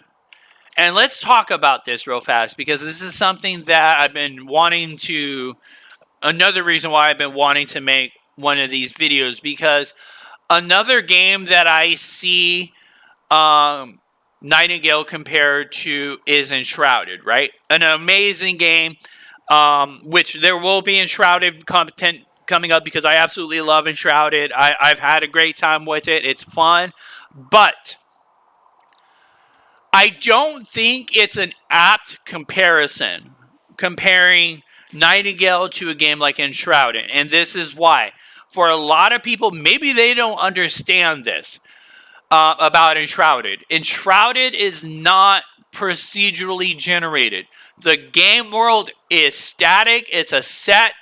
And let's talk about this real fast because this is something that I've been wanting to, another reason why I've been wanting to make one of these videos, because another game that I see Nightingale compared to is Enshrouded, right? An amazing game. which there will be Enshrouded content coming up because I absolutely love Enshrouded. I've had a great time with it. It's fun. But I don't think it's an apt comparison comparing Nightingale to a game like Enshrouded. And this is why. For a lot of people, maybe they don't understand this about Enshrouded. Enshrouded is not procedurally generated. The game world is static. It's a set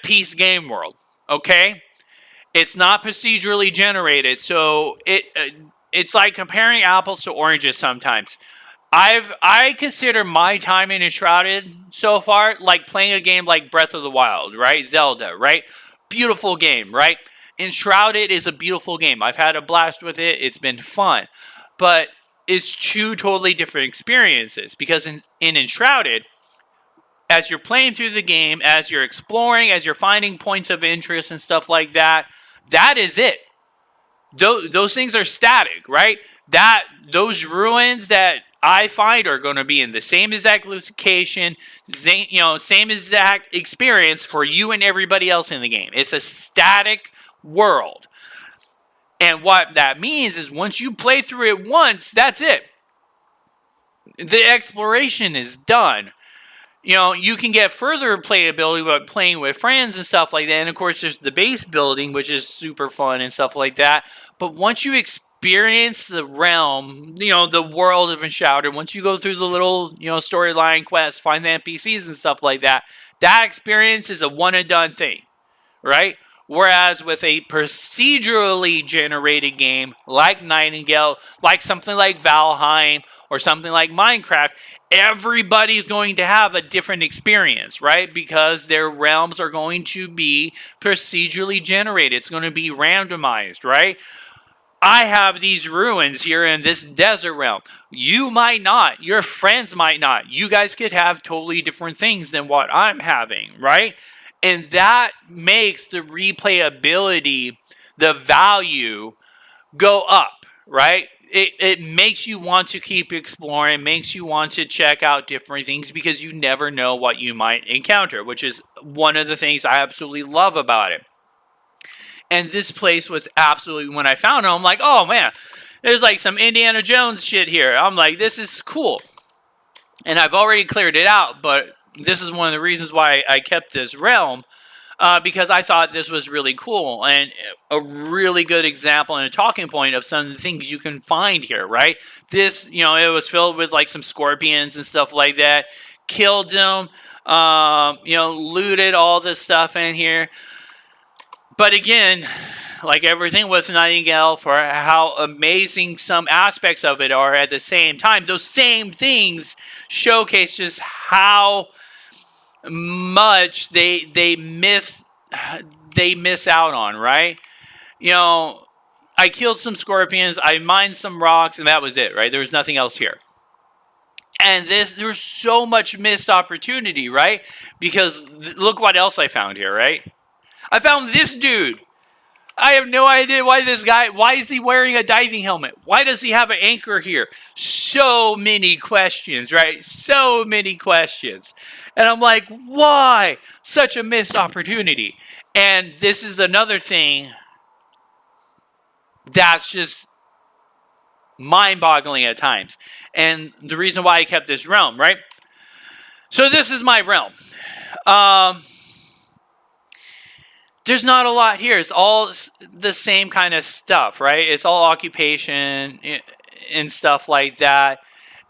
piece game world. Okay? It's not procedurally generated. So it's like comparing apples to oranges sometimes. I consider my time in Enshrouded so far like playing a game like Breath of the Wild, right? Zelda, right? Beautiful game, right? Enshrouded is a beautiful game. I've had a blast with it. It's been fun. But it's two totally different experiences because in Enshrouded, as you're playing through the game, as you're exploring, as you're finding points of interest and stuff like that, that is it. Those things are static, right? Those ruins that I find are going to be in the same exact location, same exact experience for you and everybody else in the game. It's a static world. And what that means is once you play through it once, that's it. The exploration is done. You can get further playability by playing with friends and stuff like that. And of course, there's the base building, which is super fun and stuff like that. But once you experience the realm, the world of Enshrouded, once you go through the little, storyline quests, find the NPCs and stuff like that, that experience is a one and done thing, right? Whereas with a procedurally generated game like Nightingale, like something like Valheim, or something like Minecraft, everybody's going to have a different experience, right? Because their realms are going to be procedurally generated. It's going to be randomized, right? I have these ruins here in this desert realm. You might not. Your friends might not. You guys could have totally different things than what I'm having, right? And that makes the replayability, the value, go up, right? It makes you want to keep exploring, makes you want to check out different things because you never know what you might encounter, which is one of the things I absolutely love about it. And this place was absolutely, when I found it, I'm like, oh man, there's like some Indiana Jones shit here. I'm like, this is cool. And I've already cleared it out, but this is one of the reasons why I kept this realm. Because I thought this was really cool and a really good example and a talking point of some of the things you can find here, right? This, it was filled with like some scorpions and stuff like that. Killed them, looted all this stuff in here. But again, like everything with Nightingale, for how amazing some aspects of it are at the same time, those same things showcase just how much they miss out on, right? I killed some scorpions, I mined some rocks, and that was it, right? There was nothing else here. And there's so much missed opportunity, right? Because look what else I found here, right? I found this dude. I have no idea why is he wearing a diving helmet? Why does he have an anchor here? So many questions, right? So many questions. And I'm like, why? Such a missed opportunity. And this is another thing that's just mind-boggling at times. And the reason why I kept this realm, right? So this is my realm. There's not a lot here. It's all the same kind of stuff, right? It's all occupation and stuff like that.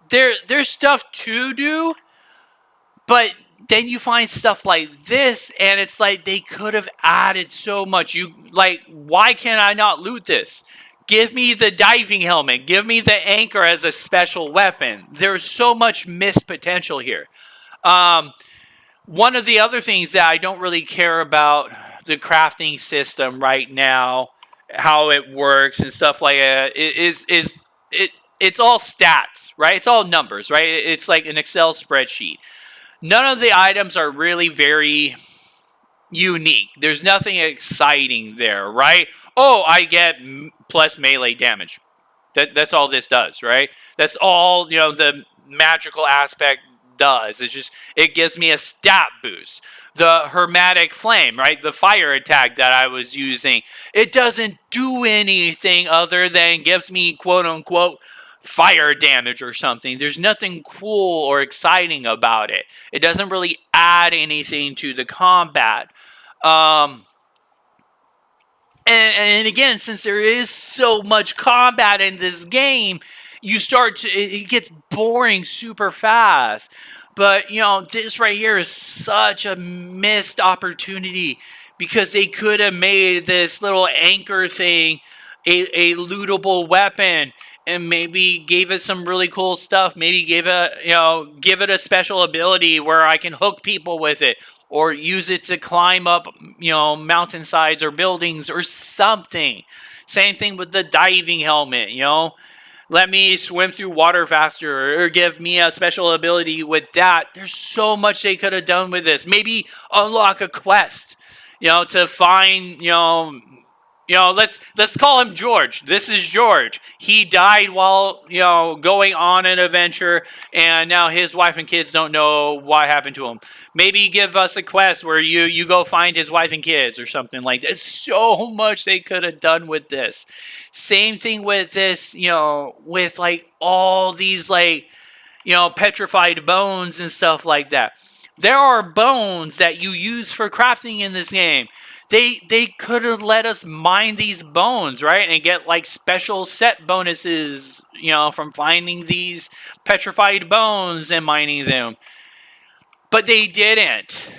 There's stuff to do, but then you find stuff like this, and it's like they could have added so much. Why can't I not loot this? Give me the diving helmet. Give me the anchor as a special weapon. There's so much missed potential here. One of the other things that I don't really care about the crafting system right now, how it works and stuff like that, it's all stats, right? It's all numbers, right? It's like an Excel spreadsheet. None of the items are really very unique. There's nothing exciting there, right? Oh, I get plus melee damage. That's all this does, right? That's all, the magical aspect does. It gives me a stat boost. The Hermetic Flame, right? The fire attack that I was using, it doesn't do anything other than gives me quote unquote fire damage or something. There's nothing cool or exciting about it. It doesn't really add anything to the combat. Um, and again, since there is so much combat in this game, it gets boring super fast. But, this right here is such a missed opportunity because they could have made this little anchor thing a lootable weapon and maybe gave it some really cool stuff. Maybe give it a special ability where I can hook people with it or use it to climb up, mountainsides or buildings or something. Same thing with the diving helmet, let me swim through water faster or give me a special ability with that. There's so much they could have done with this. Maybe unlock a quest, to find, let's call him George. This is George. He died while, going on an adventure, and now his wife and kids don't know what happened to him. Maybe give us a quest where you go find his wife and kids or something like that. So much they could have done with this. Same thing with this, with like all these like, petrified bones and stuff like that. There are bones that you use for crafting in this game. They could have let us mine these bones, right? And get like special set bonuses, from finding these petrified bones and mining them. But they didn't.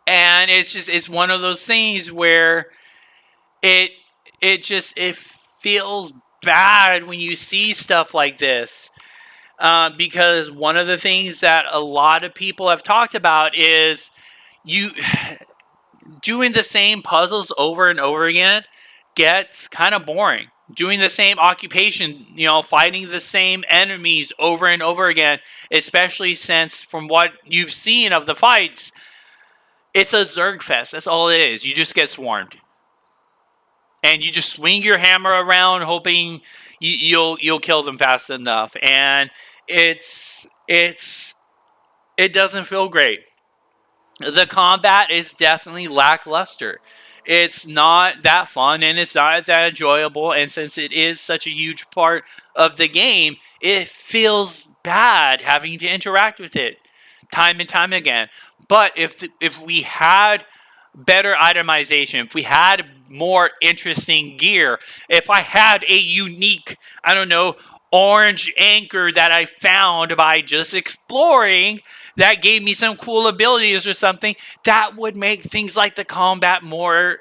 And it's one of those things where it feels bad when you see stuff like this. Because one of the things that a lot of people have talked about is you doing the same puzzles over and over again gets kind of boring. Doing the same occupation, fighting the same enemies over and over again, especially since from what you've seen of the fights, it's a Zerg fest. That's all it is. You just get swarmed. And you just swing your hammer around hoping you'll kill them fast enough. And it doesn't feel great. The combat is definitely lackluster. It's not that fun and it's not that enjoyable. And since it is such a huge part of the game, it feels bad having to interact with it time and time again. But if we had better itemization, if we had more interesting gear, if I had a unique, orange anchor that I found by just exploring that gave me some cool abilities or something, that would make things like the combat more,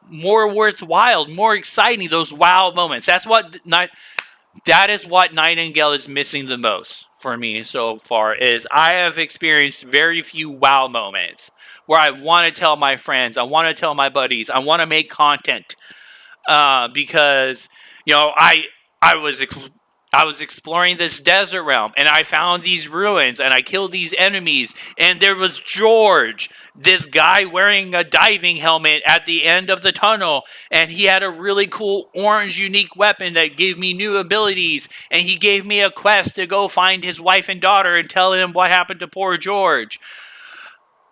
more worthwhile, more exciting, those wow moments. That is what Nightingale is missing the most for me so far, is I have experienced very few wow moments where I want to tell my friends, I want to tell my buddies, I want to make content because, I was exploring this desert realm and I found these ruins and I killed these enemies and there was George, this guy wearing a diving helmet at the end of the tunnel, and he had a really cool orange unique weapon that gave me new abilities, and he gave me a quest to go find his wife and daughter and tell him what happened to poor George.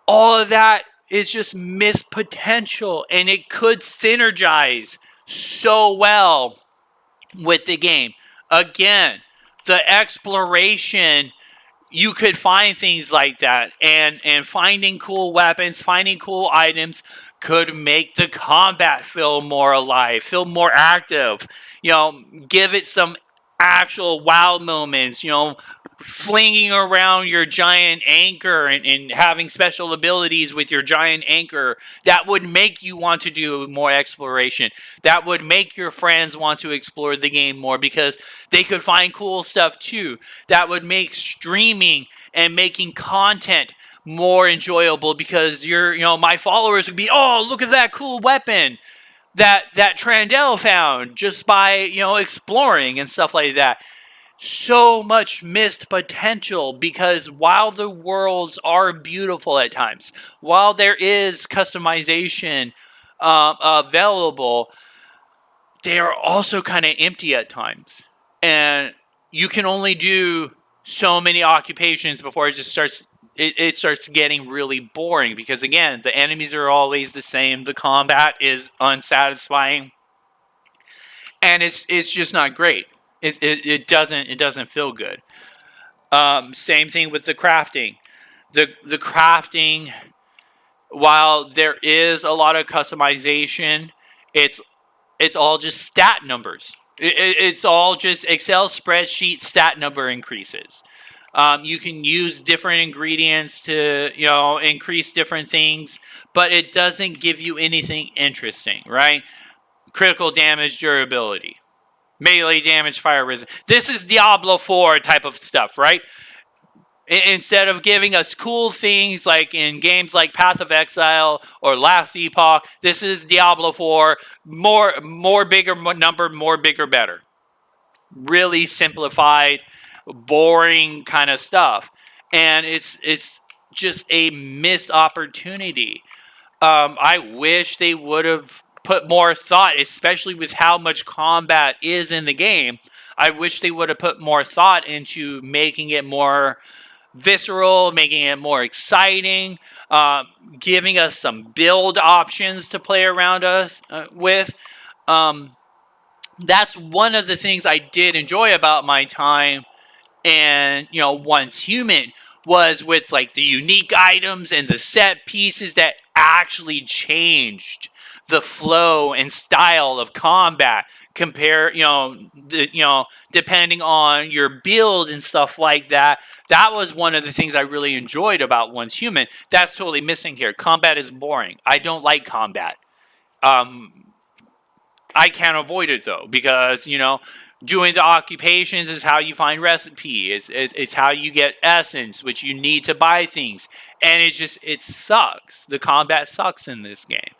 All of that is just missed potential, and it could synergize so well with the game. Again, the exploration, you could find things like that, and finding cool weapons, finding cool items could make the combat feel more alive, feel more active. Give it some actual wow moments, flinging around your giant anchor and having special abilities with your giant anchor. That would make you want to do more exploration. That would make your friends want to explore the game more because they could find cool stuff too. That would make streaming and making content more enjoyable because my followers would be, oh, look at that cool weapon that Trandell found just by, exploring and stuff like that. So much missed potential because while the worlds are beautiful at times, while there is customization available, they are also kind of empty at times. And you can only do so many occupations before it just starts. It starts getting really boring because again, the enemies are always the same. The combat is unsatisfying, and it's just not great. It doesn't feel good. Same thing with the crafting. The crafting, while there is a lot of customization, it's it's all just stat numbers. It's all just Excel spreadsheet stat number increases. You can use different ingredients to, increase different things, but it doesn't give you anything interesting, right? Critical damage, durability, melee damage, fire resistance. This is Diablo 4 type of stuff, right? Instead of giving us cool things like in games like Path of Exile or Last Epoch, this is Diablo 4, more bigger number, more bigger better. Really simplified, boring kind of stuff. And it's just a missed opportunity. I wish they would have put more thought, especially with how much combat is in the game. I wish they would have put more thought into making it more visceral, making it more exciting, giving us some build options to play around us with. Um, that's one of the things I did enjoy about my time and Once Human was with like the unique items and the set pieces that actually changed the flow and style of combat compare depending on your build and stuff like that. That was one of the things I really enjoyed about Once Human. That's totally missing here. Combat is boring. I don't like combat. um I can't avoid it though because doing the occupations is how you find recipe. Is how you get essence, which you need to buy things, and it sucks. The combat sucks in this game.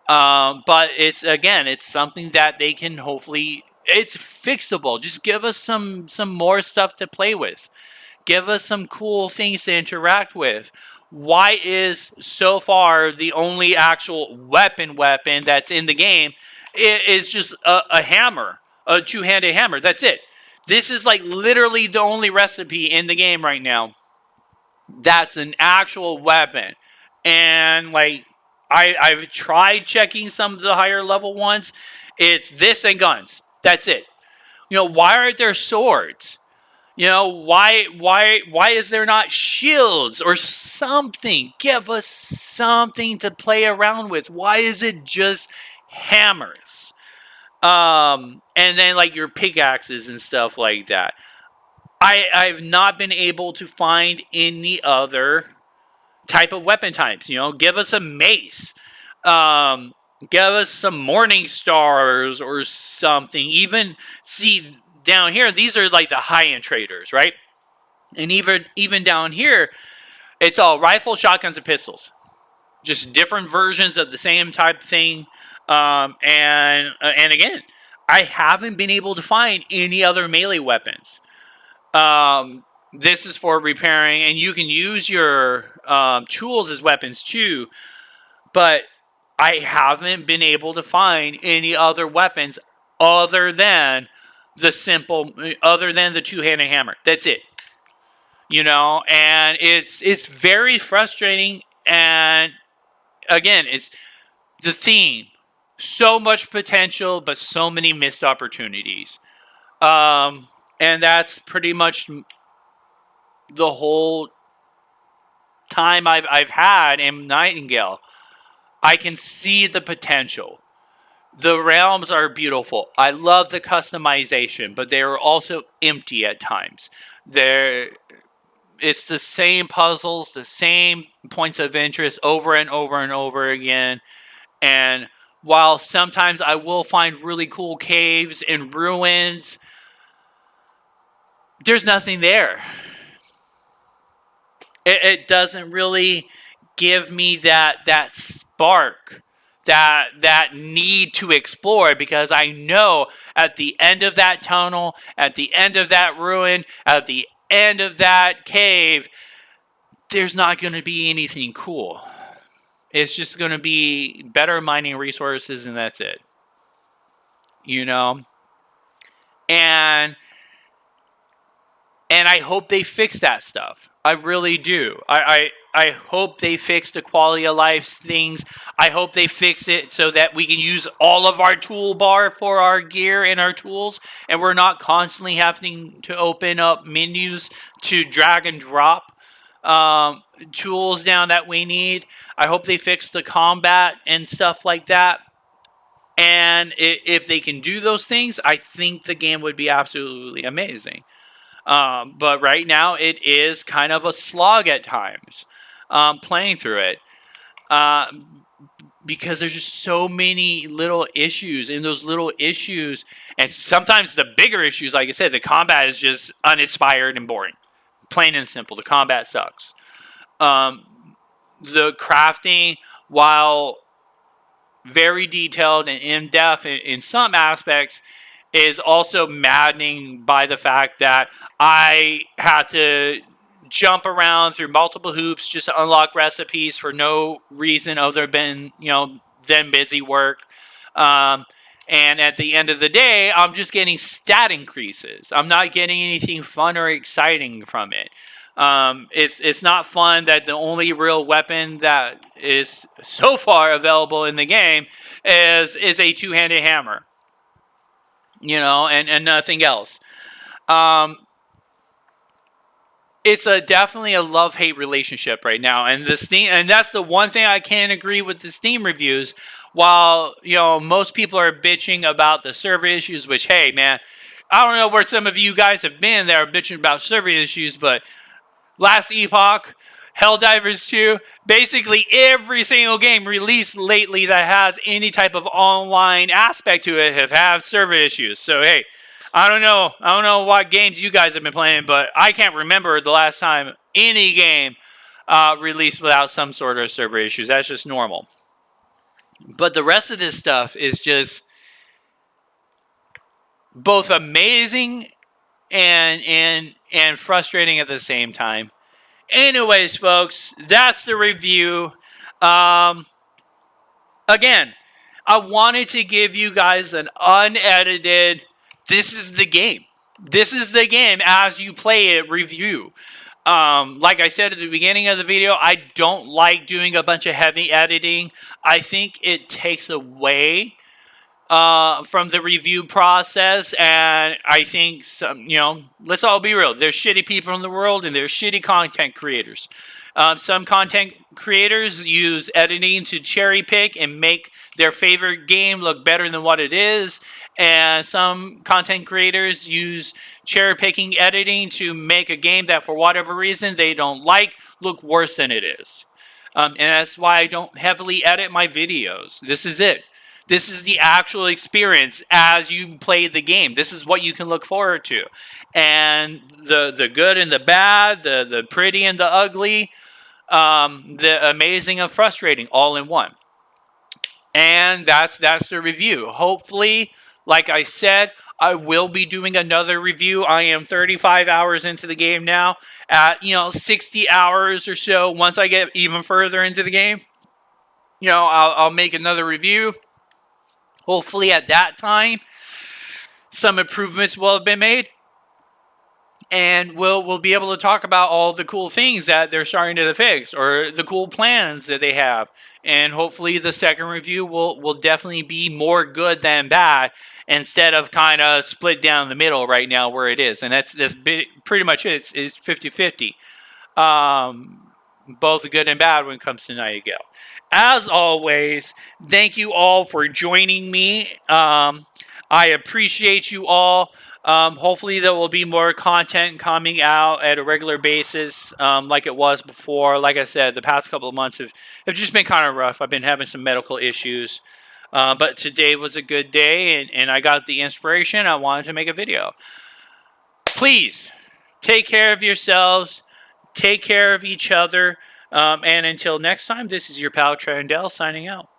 But it's something that they can hopefully. It's fixable. Just give us some more stuff to play with. Give us some cool things to interact with. Why is so far the only actual weapon that's in the game is just a hammer, a two-handed hammer? That's it. This is like literally the only recipe in the game right now that's an actual weapon. And like I've tried checking some of the higher level ones. It's this and guns. That's it. Why aren't there swords? Why is there not shields or something? Give us something to play around with. Why is it just hammers? And then like your pickaxes and stuff like that. I've not been able to find any other type of weapon types. Give us a mace. Um, Give us some morning stars or something. Even see down here, these are like the high end traders, right? And even down here, it's all rifle, shotguns, and pistols. Just different versions of the same type thing. And again, I haven't been able to find any other melee weapons. This is for repairing, and you can use your tools as weapons too. But I haven't been able to find any other weapons other than other than the two-handed hammer. That's it. And it's very frustrating. And again, it's the theme. So much potential, but so many missed opportunities. And that's pretty much the whole time I've had in Nightingale. I can see the potential. The realms are beautiful. I love the customization, but they are also empty at times. It's the same puzzles, the same points of interest over and over and over again. And while sometimes I will find really cool caves and ruins, there's nothing there. It doesn't really give me that spark, that need to explore, because I know at the end of that tunnel, at the end of that ruin, at the end of that cave, there's not going to be anything cool. It's just going to be better mining resources, and that's it. And And I hope they fix that stuff. I really do. I hope they fix the quality of life things. I hope they fix it so that we can use all of our toolbar for our gear and our tools, and we're not constantly having to open up menus to drag and drop tools down that we need. I hope they fix the combat and stuff like that. And if they can do those things, I think the game would be absolutely amazing. But right now, it is kind of a slog at times playing through it. Because there's just so many little issues, and those little issues, and sometimes the bigger issues, like I said, the combat is just uninspired and boring. Plain and simple, the combat sucks. The crafting, while very detailed and in-depth in some aspects, is also maddening by the fact that I had to jump around through multiple hoops just to unlock recipes for no reason other than, than busy work. And at the end of the day, I'm just getting stat increases. I'm not getting anything fun or exciting from it. It's not fun that the only real weapon that is so far available in the game is a two-handed hammer. And nothing else. It's definitely a love-hate relationship right now, and that's the one thing I can't agree with the Steam reviews. While most people are bitching about the server issues, which, hey man, I don't know where some of you guys have been that are bitching about server issues, but last Epoch, Helldivers 2, basically every single game released lately that has any type of online aspect to it have had server issues. So hey, I don't know what games you guys have been playing, but I can't remember the last time any game released without some sort of server issues. That's just normal. But the rest of this stuff is just both amazing and frustrating at the same time. Anyways, folks, that's the review. Again, I wanted to give you guys an unedited, this is the game. This is the game as you play it review. Like I said at the beginning of the video, I don't like doing a bunch of heavy editing. I think it takes away from the review process, and I think let's all be real. There's shitty people in the world, and there's shitty content creators. Some content creators use editing to cherry pick and make their favorite game look better than what it is, and some content creators use cherry picking editing to make a game that for whatever reason they don't like look worse than it is. And that's why I don't heavily edit my videos. This is it. This is the actual experience as you play the game. This is what you can look forward to. And the good and the bad, the pretty and the ugly, the amazing and frustrating, all in one. And that's the review. Hopefully, like I said, I will be doing another review. I am 35 hours into the game now. At 60 hours or so, once I get even further into the game, I'll make another review. Hopefully at that time, some improvements will have been made. And we'll be able to talk about all the cool things that they're starting to fix or the cool plans that they have. And hopefully the second review will definitely be more good than bad instead of kind of split down the middle right now where it is. And that's pretty much it. It's 50-50. Both good and bad when it comes to Nightingale. As always, thank you all for joining me. I appreciate you all. Hopefully there will be more content coming out at a regular basis like it was before. Like I said, the past couple of months have just been kind of rough. I've been having some medical issues. But today was a good day, and I got the inspiration. I wanted to make a video. Please, take care of yourselves. Take care of each other. And until next time, this is your pal Trandell signing out.